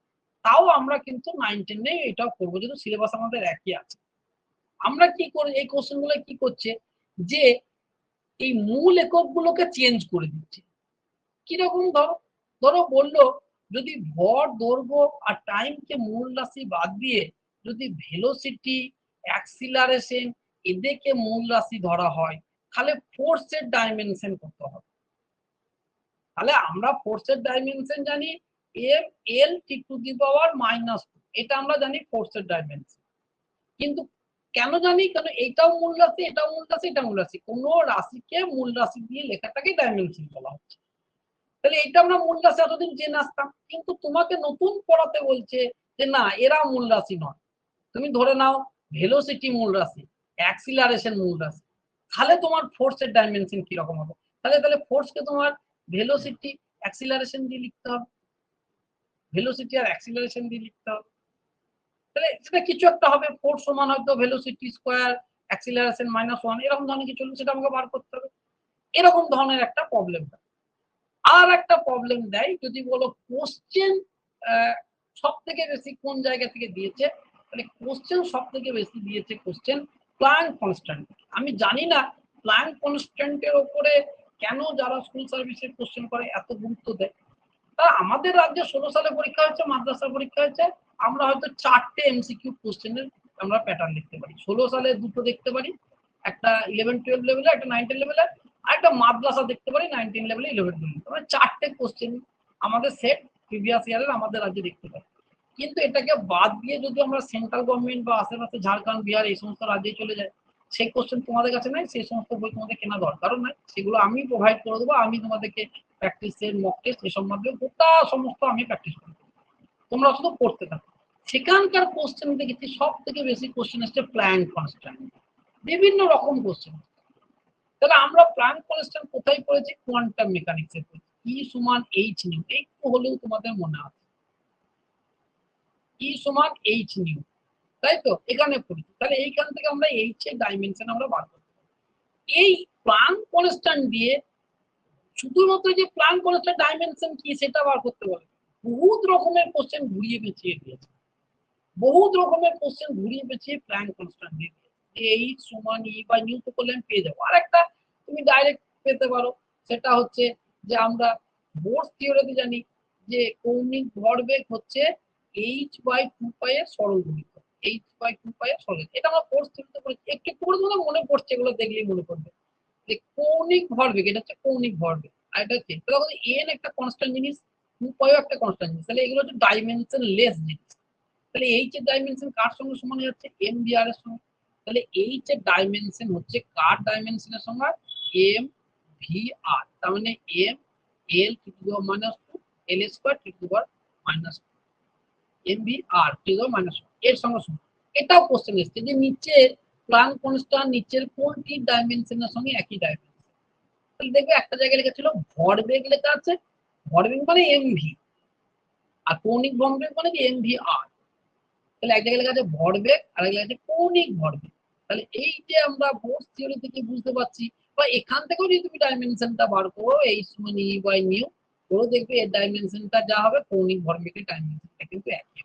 তাও আমরা কিন্তু 9 10 এটাও করবো, যেহেতু সিলেবাস আমাদের একই আছে। আমরা কি করে এই কোশ্চেন গুলো কি করছে যে এই মূল একক গুলোকে চেঞ্জ করে দিচ্ছে। কিরকম? ধরো ধরো বললো যদি ভর, দৈর্ঘ্য আর টাইমকে মূল রাশি বাদ দিয়ে যদি ভেলোসিটি, অ্যাক্সিলারেশন এদেরকে মূল রাশি ধরা হয়, তাহলে ফোর্সের ডাইমেনশন কত হবে? তাহলে আমরা ফোর্সের ডাইমেনশন জানি M L T to the power minus two, এটা আমরা জানি ফোর্সের ডাইমেনশন। কিন্তু কেন জানি? কারণ এটাও মূল রাশি, এটাও মূল রাশি, এটা মূল রাশি, কোন রাশিকে মূল রাশি দিয়ে লেখাটাকে ডাইমেনশন বলা হচ্ছে। তাহলে এটা আমরা মূল রাশি এতদিন জেনে আসতাম, কিন্তু তোমাকে নতুন পড়াতে বলছে যে না, এরা মূল রাশি নয়। তুমি ধরে নাও ভেলোসিটি মূল রাশি, অ্যাক্সিলারেশন মূল রাশি, তাহলে তোমার ফোর্সের ডাইমেনশন কিরকম হবে? তাহলে তাহলে ফোর্সকে তোমার ভেলোসিটি অ্যাক্সিলারেশন দিয়ে লিখতে হবে, ভেলোসিটি আর অ্যাক্সিলারেশন দিয়ে লিখতে হবে। তাহলে সেটা কিছু একটা হবে, ফোর্স সমান হয়তো velocity square acceleration minus one, এরকম ধরনের কিছু হলে সেটা আমাকে বার করতে হবে। এরকম ধরনের একটা প্রবলেম। আর একটা প্রবলেম দেয় যদি বলো কোশ্চেন সব থেকে বেশি কোন জায়গা থেকে দিয়েছে, মানে কোশ্চেন সব থেকে বেশি দিয়েছে কোশ্চেন প্ল্যাঙ্ক কনস্ট্যান্ট। আমি জানি না প্ল্যাঙ্ক কনস্ট্যান্টের ওপরে কেন যারা স্কুল সার্ভিসের কোশ্চেন করে এত গুরুত্ব দেয়। তা আমাদের রাজ্যে 16 সালে পরীক্ষা হচ্ছে, মাদ্রাসা পরীক্ষা হচ্ছে, আমরা হয়তো 4টে এমসিকিউ কোশ্চেনের আমরা প্যাটার্ন দেখতে পারি। 16 সালে 2টো দেখতে পারি, একটা 11 12 লেভেলে, একটা 9 10 লেভেলে, আর একটা মাদ্রাসা দেখতে পারি 9 10 লেভেলে, 11 12। মানে 4টে কোশ্চেন আমাদের সেট প্রিভিয়াস ইয়ারের আমাদের রাজ্যে দেখতে পাই। কিন্তু এটাকে বাদ দিয়ে যদি আমরা সেন্ট্রাল গভর্নমেন্ট বা আশেপাশে ঝাড়খণ্ড, বিহার এই সমস্ত রাজ্যে চলে যাই, সেই কোশ্চেন তোমাদের কাছে নাই, সেই সমস্ত বই তোমাদের কেনা দরকারও নাই, সেগুলো আমি প্রোভাইড করে দেবো। আমি তোমাদেরকে প্র্যাকটিসের মক টেস্ট এসব মাধ্যমে গোটা সমস্ত আমি প্র্যাকটিস করি, তোমরা শুধু পড়তে থাকো। সেখানকার কোশ্চেন দেখেছি সব থেকে বেশি কোশ্চেন আসছে প্ল্যাঙ্ক কনস্ট্যান্ট, বিভিন্ন রকম কোশ্চেন। তাহলে আমরা প্ল্যাঙ্ক কনস্ট্যান্ট কোথায় পড়েছি? কোয়ান্টাম মেকানিক্সে পড়েছি। ই সমান এইচ নিউ, একটু হলেও তোমাদের মনে আছে, ই সমান এইচ নিউ, তাই তো? এখানে পড়েছি। তাহলে এইখান থেকে আমরা এইচ এর ডাইমেনশন আমরা বার করতে পারি। এই প্ল্যাঙ্ক কনস্ট্যান্ট দিয়ে শুধুমাত্র যে প্ল্যান কনস্ট্যান্ট ডাইমেনশন কি সেটা বার করতে পারবে, বহুত রকমের কোশ্চেন ঘুরিয়ে পেঁচিয়ে দিয়েছে, বহুত রকমের কোশ্চেন ঘুরিয়ে পেঁচিয়ে প্ল্যান কনস্ট্যান্ট দিয়ে দিয়েছে। এইচ সমান ই বাই নিউ তো করলে আমি পেয়ে যাবো। আর একটা তুমি ডাইরেক্ট পেতে পারো, সেটা হচ্ছে যে আমরা বোর্স থিওরিতে জানি যে কৌণিক ভরবেগ হচ্ছে এইচ বাই টু পাই এর সরলরৈখিক, এইচ বাই টু পাই এর সরল। এটা আমরা বোর্স থিওরিতে পড়েছি, একটু করে তোমাদের মনে পড়ছে, এগুলো দেখলেই মনে পড়বে যে কৌণিক ভরবেগ, এটা হচ্ছে কৌণিক ভরবেগ, আর এটা হচ্ছে এন একটা কনস্ট্যান্ট জিনিস, টু পাইও একটা কনস্ট্যান্ট জিনিস, তাহলে এগুলো হচ্ছে ডাইমেনশন লেস জিনিস। তাহলে এইচ এর ডাইমেনশন কার সঙ্গে সমান হচ্ছে এম ভি আর এর সঙ্গে, তাহলে এইচ এর ডাইমেনশন হচ্ছে কার ডাইমেনশনের সঙ্গে এম ভি আর, তার মানে M L to the power minus two L square to the power minus two M V R to the power minus two এর সঙ্গে সমান। এটাও কোশ্চেন এসছে যে নিচে প্ল্যান কনস্ট্যান্ট নিচের কোনটি ডাইমেনশনের সঙ্গে একই ডাইমেনশন। তাহলে দেখবে একটা জায়গায় লেখা ভরবেগ লেখা আছে, ভরবেগ মানে এম ভি, আর কৌণিক ভরবেগ মানে কি এম ভি আর। তাহলে এক জায়গায় লেখা আছে ভরবেগ আর এক জায়গায় আছে কৌণিক ভরবেগ। তাহলে এই যে আমরা বোর্স থিওরি থেকে বুঝতে পারছি, বা এখান থেকেও যদি তুমি ডাইমেনশনটা বার করো এই সমান ই বাই নিউ করো, দেখবে এর ডাইমেনশনটা যা হবে কৌণিক ভরবেগের ডাইমেনশনটা কিন্তু একই।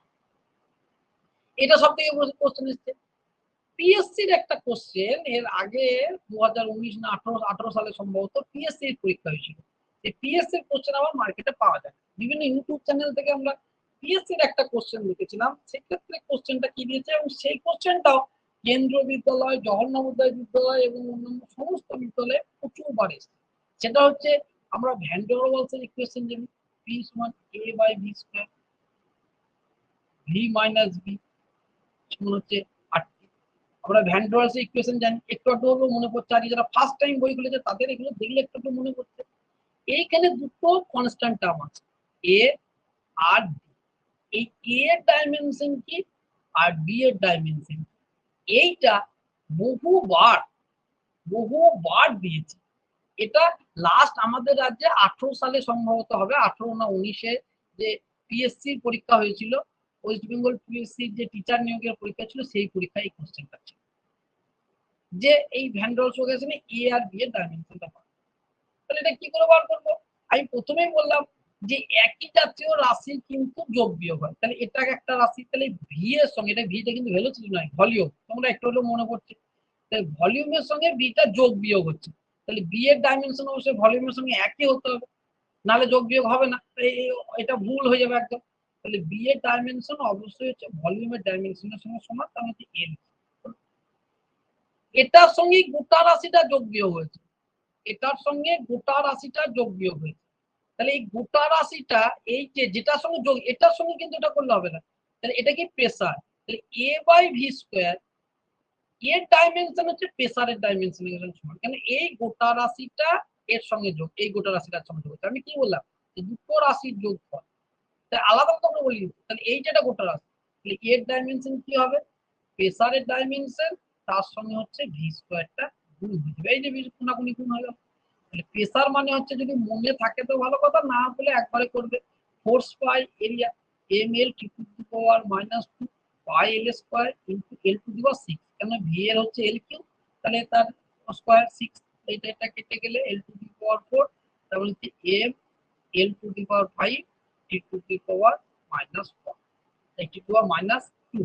এটা সব থেকে কোশ্চেন এসছে। পিএসসির একটা কোশ্চেন এর আগে 2019 না 18 সালে সম্ভবত পিএসসির পরীক্ষা হয়েছিল। এই পিএসসির কোশ্চেন আবার মার্কেটে পাওয়া যায়, বিভিন্ন ইউটিউব চ্যানেল থেকে আমরা পিএসসির একটা কোশ্চেন লিখেছিলাম, সেক্ষেত্রে কোশ্চেনটা কি দিয়েছে এবং সেই কোশ্চেনটাও কেন্দ্রীয় বিদ্যালয়, জওহর নবোদয় বিদ্যালয় এবং অন্যান্য সমস্ত বিদ্যালয়ে প্রচুরবার এসেছে। সেটা হচ্ছে আমরা ভ্যান ডের ওয়ালসের ইকুয়েশন জানি, পি সমান A by V square, V minus V সমান হচ্ছে আর। আমরা ভ্যান ডের ওয়ালসের ইকুয়েশন জানি, একটু একটু হলেও মনে পড়ছে, আর যারা ফার্স্ট টাইম বই খুলেছে তাদের এগুলো দেখলে একটু একটু মনে পড়ছে। এইখানে দুটো কনস্ট্যান্ট টার্ম আছে, এ আর বি। এই এ এর ডাইমেনশন কি আর বি এর ডাইমেনশন, এইটা বহুবার বহুবার দিয়েছে। এটা লাস্ট আমাদের রাজ্যে 18 সালে সম্ভবত হবে, 18 না 19-এ যে পিএসসির পরীক্ষা হয়েছিল, ওয়েস্ট বেঙ্গল পিএসসির যে টিচার নিয়োগের পরীক্ষা ছিল, সেই পরীক্ষায় এই কোশ্চেনটা ছিল যে এই ভ্যান ডের ওয়ালস ইকুয়েশনে এ আর বি এর ডাইমেনশনটা পাওয়া। তাহলে এটা কি করে বার করবো? আমি প্রথমেই বললাম যে একই জাতীয় রাশি কিন্তু যোগ বিয়োগ হয়, তাহলে এটা একটা রাশি, তাহলে ভি এর সঙ্গে, এটা ভিটা কিন্তু ভেলোসিটি নয় ভলিউম, তোমরা একটু হলেও মনে পড়ছে, তাহলে ভলিউমের সঙ্গে বিটা যোগ বিয়োগ হচ্ছে, তাহলে বি এর ডাইমেনশন অবশ্যই ভলিউমের সঙ্গে একই হতে হবে, নাহলে যোগ বিয়োগ হবে না, এটা ভুল হয়ে যাবে একদম। তাহলে বি এর ডাইমেনশন অবশ্যই হচ্ছে ভলিউমের ডাইমেনশনের সঙ্গে সমান, তার মানে এল। এটার সঙ্গে গোটা রাশিটা যোগ বিয়োগ হয়েছে, এটার সঙ্গে গোটা রাশিটা যোগ বিয়োগ হয়েছে, তাহলে এই গোটা রাশিটা এই যে যেটার সঙ্গে যোগ, এটার সঙ্গে কিন্তু এটা করলে হবে না, তাহলে এটা কি প্রেসার, তাহলে এ বাই ভি স্কয়ার এর ডাইমেনশন হচ্ছে প্রেসারের ডাইমেনশনের সমান, কেন এই গোটা রাশিটা এর সঙ্গে যোগ, এই গোটা রাশিটার সঙ্গে যোগ। আমি কি বললাম যে দুটো রাশির যোগফল, তাই আলাদা আলাদা করে বলি, তাহলে এই যেটা গোটা রাশি, তাহলে এর ডাইমেনশন কি হবে প্রেসারের ডাইমেনশন, তার সঙ্গে হচ্ছে ভি স্কয়ারটা গুণ হয়ে যাবে, এই যে কোনাকুনি গুণ হয়ে গেল। তাহলে প্রেসার মানে হচ্ছে যদি মনে থাকে তো ভালো কথা, না হলে একবারে করবে force by area M L to the power minus two পাই L square into L to the power 6, কেন ভি এর হচ্ছে এল কিউ, তাহলে তার স্কয়ার 6, এটা কেটে গেলে এল টু দি পাওয়ার 4, তাহলে হচ্ছে M L to the power 5 T to the power minus 4 T to the power minus 2,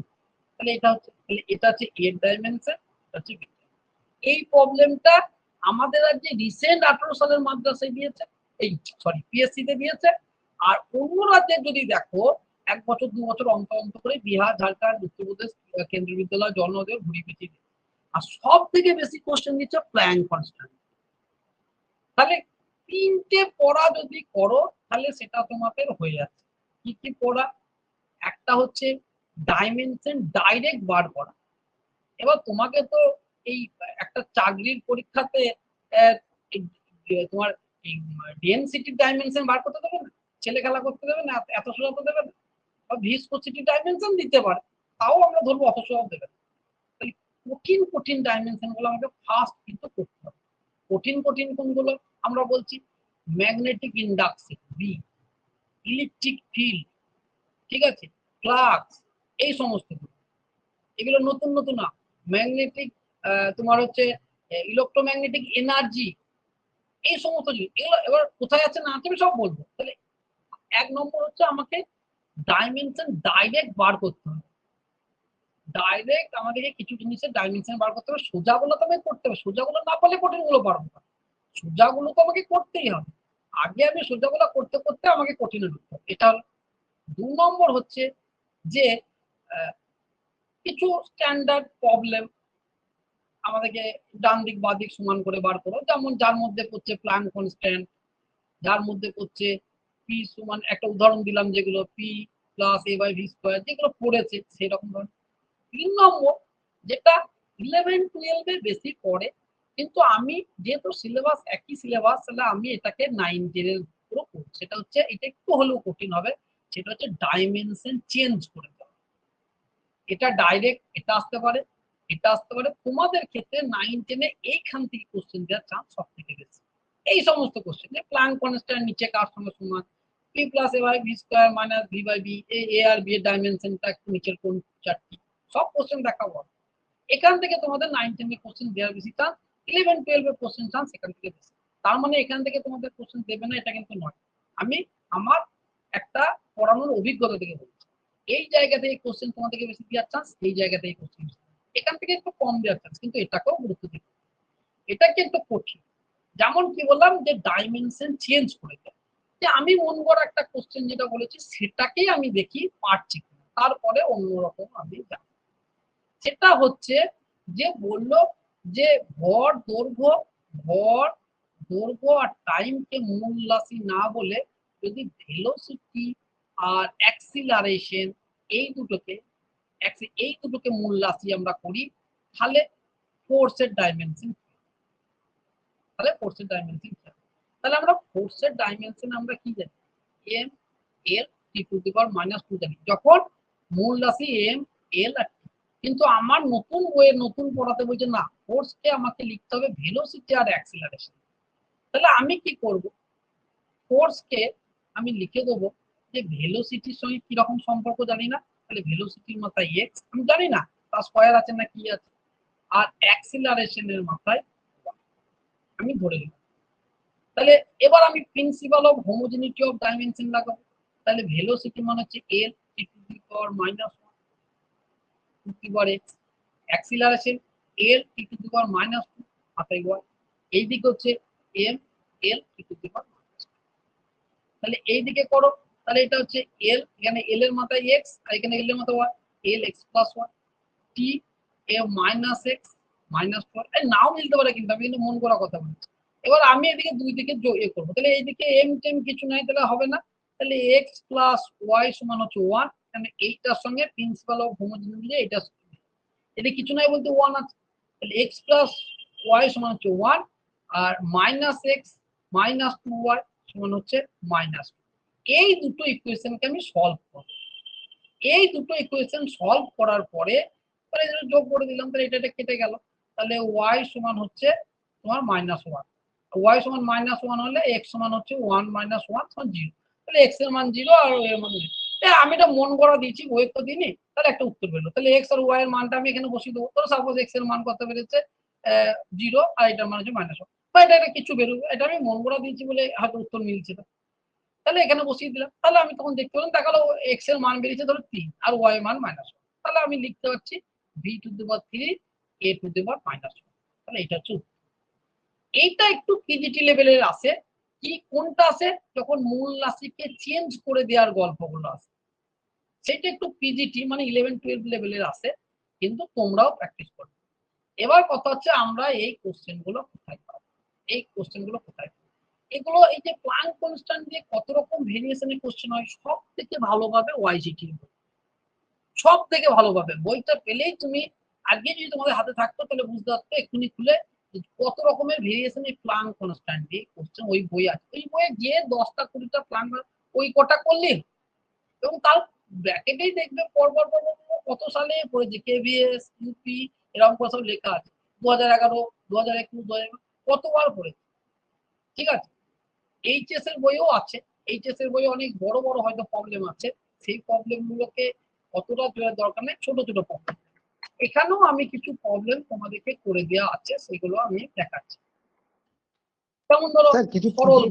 তাহলে এটা হচ্ছে, তাহলে এটা হচ্ছে এর ডাইমেনশন, এটা হচ্ছে বি। এই প্রবলেমটা আমাদের রাজ্যে রিসেন্ট 18 সালের মাদ্রাসায় দিয়েছে, এই সরি পিএসসি তে দিয়েছে। আর অন্য রাজ্যে যদি দেখো 1 বছর 2 বছর অন্তর অন্তর করে বিহার, ঝাড়খণ্ড, উত্তরপ্রদেশ কেন্দ্রীয় বিদ্যালয়, জল নদীর ঘুরিয়ে পেঁচিয়ে দিচ্ছে। আর সব থেকে বেশি কোশ্চেন দিচ্ছে প্ল্যান কনস্ট্যান্ট। তাহলে 3টে পড়া যদি করো তাহলে সেটা তোমাদের হয়ে যাচ্ছে। কি কি পড়া? একটা হচ্ছে ডাইমেনশন ডাইরেক্ট বার করা। এবার তোমাকে তো এই একটা চাকরির পরীক্ষাতে তোমার ডেনসিটির ডাইমেনশন বার করতে দেবে না, ছেলে খেলা করতে দেবে না, এত সোজা দেবে না, বা ভিসকোসিটি ডাইমেনশন দিতে পারে, তাও আমরা ধরবো অত সোজা দেবে না। তাহলে কঠিন কঠিন ডাইমেনশন গুলো আমাকে ফার্স্ট কিন্তু করতে হবে। কঠিন কঠিন কোনগুলো? আমরা বলছি magnetic induction B, electric field, ঠিক আছে, ফ্লাক্স, এই সমস্ত এগুলো নতুন নতুন না। ম্যাগনেটিক তোমার হচ্ছে ইলেকট্রোম্যাগনেটিক এনার্জি, এই সমস্ত জিনিস এগুলো এবার কোথায় আছে না আছে আমি সব বলবো। তাহলে 1 নম্বর হচ্ছে আমাকে ডাইমেনশন ডাইরেক্ট বার করতে হবে। ডাইরেক্ট আমাদেরকে কিছু জিনিসের ডাইমেনশন বার করতে হবে। সোজাগুলো তো আমাকে করতে হবে, সোজাগুলো না পারলে কঠিনগুলো পারবো না। সোজাগুলো তো আমাকে করতেই হবে। আগে আমি সোজাগুলো করতে করতে আমাকে কঠিনে ঢুকতে হবে। এটা 2 নম্বর হচ্ছে যে কিছু স্ট্যান্ডার্ড প্রবলেম আমাদেরকে ডান দিক বাঁ দিক সমান করে বার করো, যেমন যার মধ্যে পড়ছে প্ল্যাঙ্ক কনস্ট্যান্ট, যার মধ্যে পড়ছে পি সমান, একটা উদাহরণ দিলাম যেগুলো P plus A by V square, যেগুলো পড়েছে সেরকম ধরনের। 3 নম্বর যেটা 11-12 এ বেশি পড়ে, কিন্তু আমি যেহেতু সিলেবাস একই সিলেবাস, তাহলে আমি এটাকে 9-10 এর উপর করব। সেটা হচ্ছে এটা একটু হলেও কঠিন হবে, সেটা হচ্ছে ডাইমেনশন চেঞ্জ করে দেওয়া। এটা ডাইরেক্ট এটা আসতে পারে, এটা আসতে পারে। তোমাদের ক্ষেত্রে 9-10 এ এইখান থেকে কোশ্চেন দেওয়ার চান্স সব থেকে বেশি। এই সমস্ত কোশ্চেন যে প্ল্যাঙ্ক কনস্ট্যান্ট নিচে কার সঙ্গে সমান, P plus A by V square minus V by B, A আর বি এর ডাইমেনশনটা একটু নিচের কোন চারটি, সব কোশ্চেন দেখাবো। এখান থেকে তোমাদের 9-10 এর কোশ্চেন দেওয়ার বেশি চান্স, 11-12 এর কোশ্চেন চান্স এখান থেকে বেশি। তার মানে এখান থেকে তোমাদের কোশ্চেন দেবে না এটা কিন্তু নয়। আমি আমার একটা পড়ানোর অভিজ্ঞতা থেকে বলছি, এই জায়গা থেকে কোশ্চেন তোমাদেরকে বেশি দেওয়ার চান্স, এই জায়গা থেকে কোশ্চেন এখান থেকে একটু কম দেওয়ার চান্স, কিন্তু এটাকেও গুরুত্ব দিতে। এটা কিন্তু কঠিন। যেমন কি বললাম যে ডাইমেনশন চেঞ্জ করে দেয়, যে আমি মন করা একটা কোশ্চেন যেটা বলেছি সেটাকেই আমি দেখি পারছি কিনা, তারপরে অন্যরকম আমি যাই। সেটা হচ্ছে যে বললো যে ভর দৈর্ঘ্য আর টাইমকে মূল রাশি না বলে যদি ভেলোসিটি আর অ্যাক্সিলারেশন এই দুটোকে মূল রাশি আমরা করি, তাহলে ফোর্সের ডাইমেনশন, তাহলে আমরা ফোর্সের ডাইমেনশন আমরা কি জানি, M L T to the power -2 জানি যখন মূল রাশি এম এল আর টি। কিন্তু আমার নতুন বইয়ে নতুন পড়াতে বলছে না, ফোর্সকে আমাকে লিখতে হবে ভেলোসিটি আর অ্যাক্সিলারেশন। তাহলে আমি কি করব, ফোর্সকে আমি লিখে দেবো যে ভেলোসিটির সঙ্গে কি রকম সম্পর্ক জানি না, তাহলে ভেলোসিটির মাথায় এক্স আমি জানি না, তার স্কয়ার আছে না কি আছে, আর অ্যাক্সিলারেশনের মাথায় আমি ধরে নিলাম। তাহলে এবার আমি principle of homogeneity of dimension লাগাবো। তাহলে ভেলোসিটি মানে হচ্ছে L T to the power -1 to the power X, acceleration L T to the power -2 মাথায় ওয়াই, এই দিকে হচ্ছে M L T to the পাওয়ার। তাহলে এই দিকে করো, তাহলে এটা হচ্ছে এল, এখানে এল এর মাথায় এক্স আর এখানে এল এর মাথায় Y, L X plus Y, টি এ মাইনাস এক্স -4, নাও মিলতে পারে কিন্তু আমি কিন্তু মন করা কথা বলছি। এবার আমি এদিকে দুই দিকে এ করবো, তাহলে এইদিকে এম টেম কিছু নাই, তাহলে হবে না। তাহলে এক্স প্লাস ওয়াই সমান হচ্ছে 1, মানে এইটার সঙ্গে প্রিন্সিপাল অফ হোমোজেনিটি এটা এটা কিছু নাই বলতে 1 আছে, তাহলে এক্স প্লাস ওয়াই সমান হচ্ছে 1 আর মাইনাস এক্স -2y সমান হচ্ছে -2। এই দুটো ইকুয়েশনকে আমি সলভ করব। এই দুটো ইকুয়েশন সলভ করার পরে তাহলে যোগ করে দিলাম, তাহলে এটা কেটে গেল। তাহলে y সমান হচ্ছে তোমার -1, y সমান -1 হলে x সমান হচ্ছে 1 - 1 সমান 0, তাহলে x এর মান 0 আর y এর মান 0। আমি এটা মন করা দিয়েছি, বইয়ের তো দিনই, তাহলে একটা উত্তর পেলো। তাহলে x আর y এর মানটা আমি এখানে বসিয়ে দেবো। তাহলে সাপোজ x এর মান কত বেরোচ্ছে 0 আর এটার মান হচ্ছে -1, বা এটা কিছু বেরোবে, এটা আমি মন করা দিয়েছি বলে হয়তো উত্তর মিলছে না। তাহলে এখানে বসিয়ে দিলাম, তাহলে আমি তখন দেখতে পেলাম দেখালো এক্স এর মান বেরিয়েছে ধরো 3 আর ওয়াই এর মান -1, তাহলে আমি লিখতে পারছি V to the power 3 A to the power -1। তাহলে এটা হচ্ছে এইটা একটু পিজিটি লেভেলের আসে। কি কোনটা আসে, যখন মূল রাশিকে চেঞ্জ করে দেওয়ার গল্পগুলো আসে, সেটা একটু পিজিটি মানে 11-12 লেভেলের আসে, কিন্তু তোমরাও প্র্যাকটিস করবে। এবার কথা হচ্ছে আমরা এই কোশ্চেন গুলো কোথায় পাবো, এই কোশ্চেন গুলো কোথায় পাবো? এগুলো এই যে প্ল্যাঙ্ক কনস্ট্যান্ট দিয়ে কত রকম ভেরিয়েশনের কোশ্চেন হয়, সব থেকে ভালোভাবে ওয়াইজিটি, সব থেকে ভালোভাবে বইটা পেলেই তুমি, আজকে যদি তোমাদের হাতে থাকতো তাহলে বুঝতে পারতো এক্ষুনি খুলে কত রকমের ভেরিয়েশন এই প্ল্যাঙ্ক কনস্ট্যান্ট দিয়ে কোশ্চেন ওই বই আছে। ওই বইয়ে যে 10টা 20টা প্ল্যাঙ্ক ওই কটা করলে, এবং তার ব্র্যাকেটেই দেখবে পরপর কত সালে পড়েছে, কেভিএস ইউপি এরকম কথা লেখা আছে, 2011 2021 2021 কতবার পড়েছে। ঠিক আছে, এইচএস এর বইও আছে, এইচএস এর বইয়ে অনেক বড় বড় হয়তো প্রবলেম আছে, সেই প্রবলেম গুলোকে অতটা দরকার নেই, ছোট ছোট প্রবলেম। এখানেও আমি কিছু প্রবলেম তোমাদেরকে করে দেওয়া আছে, সেগুলো আমি দেখাচ্ছি। যেমন ধরো স্যার কিছু সরল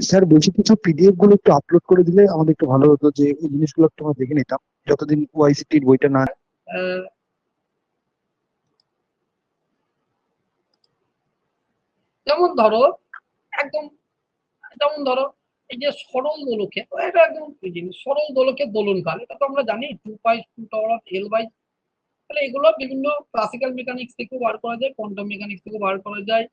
স্যার বলছি কিছু পিডিএফ গুলো একটু আপলোড করে দিলে আমাদের একটু ভালো হতো, যে এই জিনিসগুলো একটু আমরা দেখে নিতাম যতদিন ওআইসিটির বইটা না। আহ, যেমন ধরো একদম, যেমন ধরো এই যে সরল দোলকে, এটা একদম জিনিস, সরল দোলকে দোলনকাল, এটা তো আমরা জানি 2 π2 L/, তাহলে এগুলো বিভিন্ন ক্লাসিক্যাল মেকানিক্স থেকেও বার করা যায়, কোয়ান্টাম মেকানিক্স থেকেও বার করা যায়,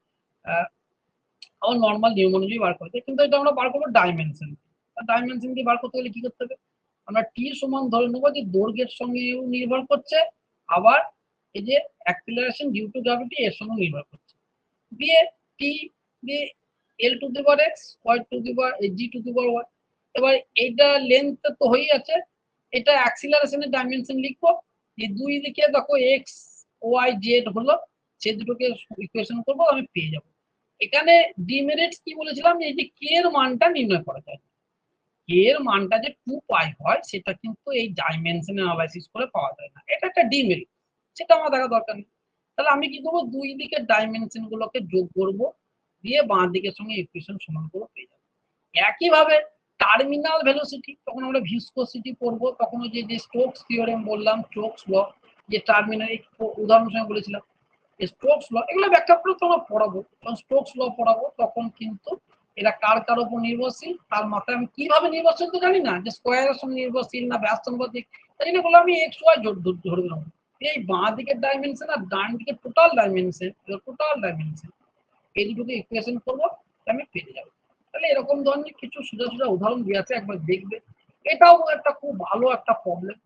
আবার নর্মাল নিয়ম অনুযায়ী বার করা যায়, কিন্তু এটা আমরা বার করবো ডাইমেনশন। ডাইমেনশন দিয়ে বার করতে গেলে কি করতে হবে, আমরা টি সমান ধরে নেবো যে দৈর্ঘ্যের সঙ্গেও নির্ভর করছে, আবার এই যে অ্যাক্সিলারেশন ডিউ টু গ্র্যাভিটি এর সঙ্গে নির্ভর করছে, দিয়ে টি দিয়ে L⁴ y/g⁴ এবার এইটা লেন্থ তো হয়েই আছে, এটা অ্যাক্সিলারেশনের ডাইমেনশন লিখবো, এই দুই দিকে দেখো এক্স ওয়াই জেড হলো, সে দুটোকে ইকুয়েশন করবো, আমি পেয়ে যাবো। এখানে ডিমেরিটস কি বলেছিলাম, এই যে কে এর মানটা নির্ণয় করা যায়, কে এর মানটা যে 2π হয় সেটা কিন্তু এই ডাইমেনশন অ্যানালাইসিস করে পাওয়া যায় না, এটা একটা ডিমেরিট, সেটা আমার দেখা দরকার নেই। তাহলে আমি কি করবো, দুই দিকের ডাইমেনশন গুলোকে যোগ করব, দিয়ে বাঁ দিকের সঙ্গে ইকুয়েশন সমান করে পেয়ে যাবো। একইভাবে টার্মিনাল ভেলোসিটি, তখন আমরা ভিসকোসিটি পড়বো, তখন ওই যে স্টোকস থিওরেম বললাম, স্টোকস ল, যে টার্মিনাল উদাহরণ সঙ্গে বলেছিলাম স্টোকস ল, এগুলো ব্যাখ্যা করে তোমরা পড়াবো, যখন স্টোকস ল পড়াবো তখন কিন্তু এরা কার কার উপর নির্ভরশীল, তার মাথায় আমি কিভাবে নির্ভরশীল তো জানি না, যে স্কোয়ারের সঙ্গে নির্ভরশীল না ব্যাস সম্পর্কিক, তাই জন্য বলে আমি এক্স ওয়াই ধরে দিলাম। এই বাঁ দিকের ডাইমেনশন আর ডান দিকের টোটাল ডাইমেনশন এই দুটোকে ইকুয়েশন করবো, আমি পেয়ে যাবো। তাহলে এরকম ধরনের কিছু সোজা সোজা উদাহরণ দিয়ে আছে, একবার দেখবে। এটাও একটা খুব ভালো একটা প্রবলেম,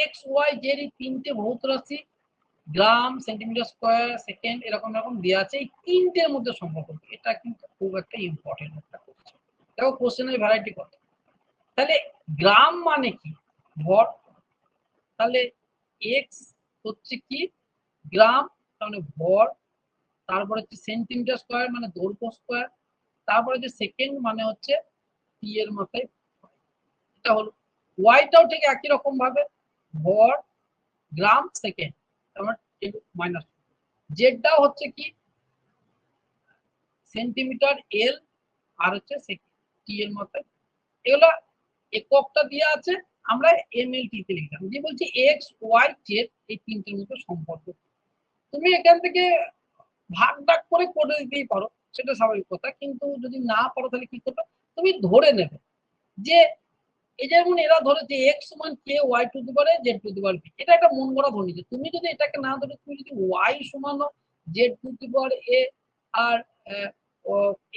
এক্স ওয়াই জেড এই তিনটে ভৌত রাশি, গ্রাম সেন্টিমিটার স্কোয়ার সেকেন্ড এরকম এরকম দেওয়া আছে, এই তিনটের মধ্যে সম্পর্ক, এটা কিন্তু খুব একটা ইম্পর্টেন্ট একটা কোশ্চেন। দেখো কোশ্চেনের ভ্যারাইটি কত, তাহলে গ্রাম মানে কি, ভর, তাহলে এক্স হচ্ছে কি গ্রাম, তাহলে ভর, তারপরে হচ্ছে সেন্টিমিটার স্কোয়ার মানে দৈর্ঘ্য স্কোয়ার, তারপরে যে সেকেন্ড মানে হচ্ছে টি এর মাথায়, এটা হলো। ওয়াইটাও ঠিক একই রকম ভাবে, ভর গ্রাম সেকেন্ড, তারপর মাইনাস, জেডটাও হচ্ছে কি সেন্টিমিটার এল, আর হচ্ছে টি এর মাথায়, এগুলো এককটা দিয়ে আছে, আমরা এমএলটি তে লিখলাম, যে বলছি এক্স ওয়াই জেড এই তিনটের মধ্যে সম্পর্ক। তুমি এখান থেকে ভাগ ডাক করে দিতেই পারো, সেটা স্বাভাবিক কথা, কিন্তু যদি না পারো তাহলে কি করবে, তুমি ধরে নেবে যে এই যেমন এরা ধরেছে এক্স সমান কে ওয়াই টু দি পারে জেড টু দি পারে বি, এটা একটা মন গড়া ধরে নিচ্ছে। তুমি যদি এটাকে না ধরে তুমি যদি ওয়াই সমান Z to the power A আর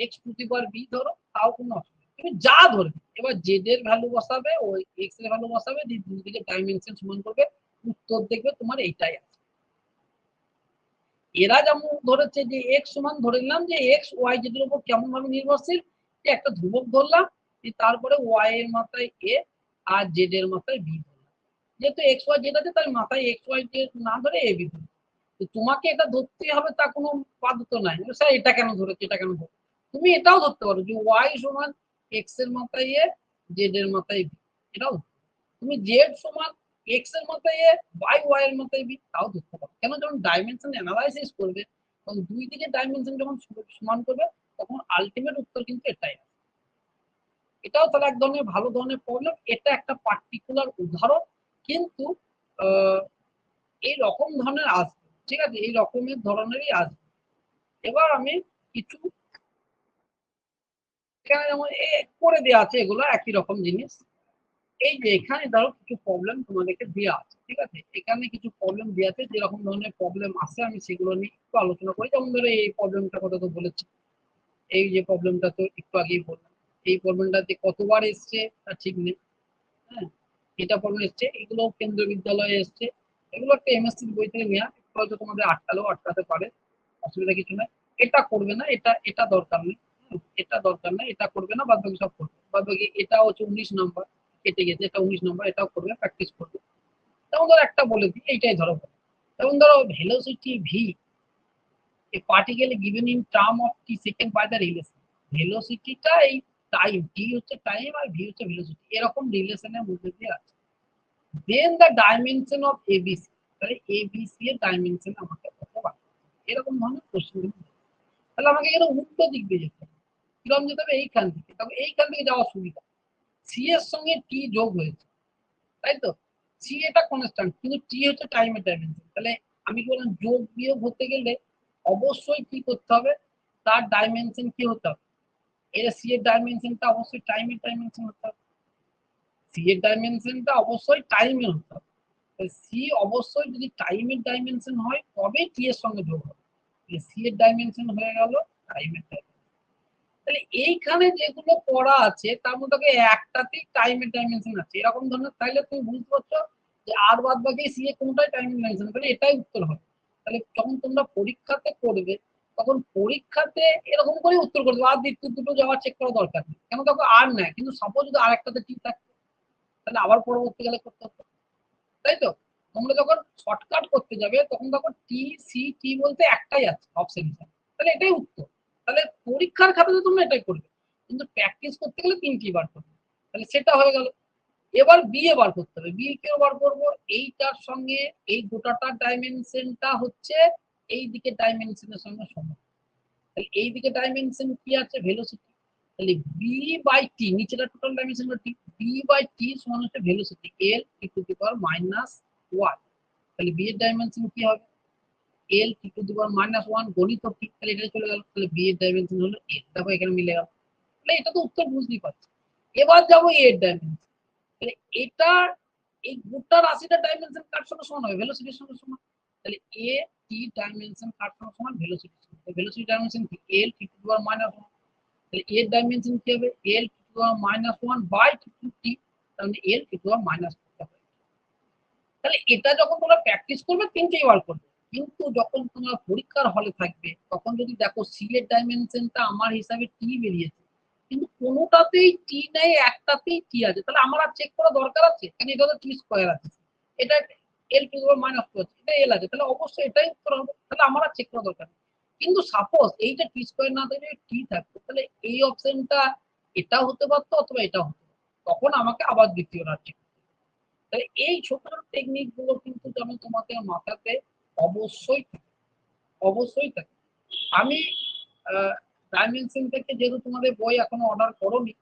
X to the power B ধরো, তাও কোনো অসুবিধা, তুমি যা ধরবে, এবার জেড এর ভ্যালু বসাবে, ওই এক্স এর ভ্যালু বসাবে, দুই দিকে ডাইমেনশন সমান করবে, উত্তর দেখবে তোমার এইটাই আছে। এরা যেমন ধরেছে যে এক্স সমান, ধরে নিলাম যে এক্স ওয়াই জেড এর উপর কেমন ভাবে নির্ভরশীল, যে একটা ধ্রুবক ধরলাম, তারপরে ওয়াই এর মাথায় এ আর জেড এর মাথায় বি ধরলাম, যেহেতু এক্স ওয়াই জেড আছে তাই মাথায় এক্স ওয়াই জেড না ধরে এ বি ধরলাম। তো তোমাকে এটা ধরতেই হবে তা কোনো বাধ্যত নাই, স্যার এটা কেন ধরেছে এটা কেন ধরে, তুমি এটাও ধরতে পারো যে ওয়াই সমান এক্স এর মাথায় এ জেড এর মাথায় বি, এটাও তুমি জেড সমান এক্স এর মাথায় এ বাই ওয়াই এর মাথায় বি, তাও ধরতে পারো। কেন, যখন ডাইমেনশন অ্যানালাইসিস করবে তখন দুই দিকে ডাইমেনশন যখন সমান করবে তখন আলটিমেট উত্তর কিন্তু এটাই। এটাও তাহলে এক ধরনের ভালো ধরনের প্রবলেম, এটা একটা পার্টিকুলার উদাহরণ, কিন্তু এই রকম ধরনের আসবে, ঠিক আছে, এই রকমের ধরনেরই আসবে। এবার আমি কিছু এখানে যেমন করে দেওয়া আছে, এগুলো একই রকম জিনিস, এই যে এখানে ধরো কিছু প্রবলেম তোমাদেরকে দেওয়া আছে, ঠিক আছে, এখানে কিছু প্রবলেম দেওয়া আছে, যেরকম ধরনের প্রবলেম আছে আমি সেগুলো নিয়ে একটু আলোচনা করি। যেমন ধরো এই প্রবলেমটা কথা তো বলেছি, এই যে প্রবলেমটা তো একটু আগেই বললাম, এই প্রবলেমটাতে কতবার এসছে তা ঠিক নেই, হ্যাঁ, এটা প্রবলেম এসছে, এগুলো কেন্দ্রীয় বিদ্যালয়ে এসছে, এগুলো একটা এমএসসি বই থেকে নেওয়া, হয়তো তোমাদের আটকাতে পারে, অসুবিধা কিছু নাই। এটা করবে না, এটা এটা দরকার নেই, এটা দরকার নেই, এটা করবে না, বাদ বাকি সব করবে, বাদ বাকি এটা হচ্ছে 19 নম্বর কেটে গেছে, এটা 19 নম্বর, এটাও করবে, প্র্যাকটিস করবে। যেমন ধরো একটা বলে দিই, এইটাই ধরো, যেমন ধরো velocity V, a particle given in term of t second by the relation, ভেলোসিটিটা এই টাইম, টি হচ্ছে টাইম আর ভি হচ্ছে ভেলোসিটি, এরকম রিলেশনের মধ্যে দিয়ে আছে। দেন দ্য ডাইমেনশন অফ এবিসি, তাহলে এবিসি এর ডাইমেনশন আমাকে কত বার, এরকম ধরনের কোশ্চেন। তাহলে আমাকে এখানে উল্টো দিক দিয়ে যেতে হবে। কিরকম যেতে হবে? এইখান থেকে, তবে এইখান থেকে যাওয়ার সুবিধা। সি এর সঙ্গে টি যোগ হয়েছে, তাই তো? সি এটা কনস্ট্যান্ট, কিন্তু টি হচ্ছে টাইমের ডাইমেনশন। তাহলে আমি কি বললাম, যোগ বিয়োগ হতে গেলে অবশ্যই কি করতে হবে, তার ডাইমেনশন কি হতে হবে, এর সি এর ডাইমেনশনটা অবশ্যই টাইমের ডাইমেনশন হতে হবে। সি এর ডাইমেনশনটা অবশ্যই টাইমের হতে হবে। সি অবশ্যই যদি টাইমের ডাইমেনশন হয় তবে টি এর সঙ্গে যোগ হবে। সি এর ডাইমেনশন হয়ে গেল টাইমের ডাইমেনশন। তাহলে এইখানে যেগুলো করা আছে তার মধ্যে একটাতেই টাইমের ডাইমেনশন আছে এরকম ধরনের, তাইলে তুমি বুঝতে পারছো যে আর বাদ বাকি সি এ কোনটাই টাইমের ডাইমেনশন, তাহলে এটাই উত্তর হবে। তাহলে যখন তোমরা পরীক্ষাতে করবে তখন পরীক্ষাতে এরকম করে উত্তর করবে, আর দ্বিতীয় দুটো যাওয়ার চেক করা দরকার নেই, কেন দেখো আর নেয়, কিন্তু সাপোজ যদি আর একটাতে ঠিক থাকতো তাহলে আবার পরবর্তীকালে করতে হতো, তাই তো? তোমরা যখন শর্টকাট করতে যাবে তখন তখন টি সি টি বলতে একটাই আছে অপশন হিসাবে, তাহলে এটাই উত্তর। তাহলে পরীক্ষার খাতাতে তোমরা এটাই করবে, কিন্তু প্র্যাকটিস করতে গেলে 3টি বার করবে। তাহলে সেটা হয়ে গেল। এবার বি এ বার করতে হবে। বি কেও বার করবো, এইটার সঙ্গে এই গোটাটার ডাইমেনশনটা হচ্ছে এই দিকে ডাইমেনশনের সঙ্গে সমান। তাহলে এই দিকে ডাইমেনশন কি আছে? ভেলোসিটি। তাহলে বি বাই টি, নিচেটা টোটাল ডাইমেনশন ঠিক, বি বাই টি সমান হচ্ছে velocity L T to the power minus 1। তাহলে বি এর ডাইমেনশন কি হবে? L T to the power minus 1 গণিত ঠিক, তাহলে এটা চলে গেল। তাহলে বি এর ডাইমেনশন হলো এল, দেখো এখানে মিলে গেল। তাহলে এটা তো উত্তর বুঝতেই পারছি। এবার যাবো এ এর ডাইমেনশন। তাহলে এটা এই গোটা রাশিটার ডাইমেনশন কার সঙ্গে সমান হবে? ভেলোসিটির সঙ্গে সমান। তাহলে এ টি ডাইমেনশন কার সঙ্গে সমান? ভেলোসিটির সঙ্গে। ভেলোসিটি ডাইমেনশন কি? L T to the power minus 1। তাহলে এর ডাইমেনশন কি হবে? L T to the power minus 1 by T to T, তাহলে L T to the power minus 2 হবে। তাহলে এটা যখন তোমরা প্র্যাকটিস করবে 3টেই বার করবে, কিন্তু যখন তোমরা পরীক্ষার হলে থাকবে তখন যদি দেখো সি এর ডাইমেনশনটা আমার হিসাবে টি বেরিয়েছে, কিন্তু কোনোটাতেই টি নেই, একটাতেই টি আছে, তাহলে আমার আর চেক করা দরকার আছে? কারণ এটা তো টি স্কোয়ার আছে, এটা এল টু দি পাওয়ার মাইনাস 2 আছে, এটা এল আছে, তাহলে অবশ্যই এটাই উত্তর হবে, তাহলে আমার আর চেক করা দরকার নেই। কিন্তু সাপোজ এইটা টি স্কোয়ার না থেকে টি থাকতো, তাহলে এই অপশনটা এটাও হতে পারতো অথবা এটাও হতে পারতো, তখন আমাকে আবার দ্বিতীয়টা চেক। তাহলে এই ছোট ছোট টেকনিক গুলো কিন্তু যেমন তোমাদের মাথাতে অবশ্যই থাকে, অবশ্যই থাকে। আমি ডাইমেনশন থেকে, যেহেতু তোমাদের বই এখনো অর্ডার করোনি,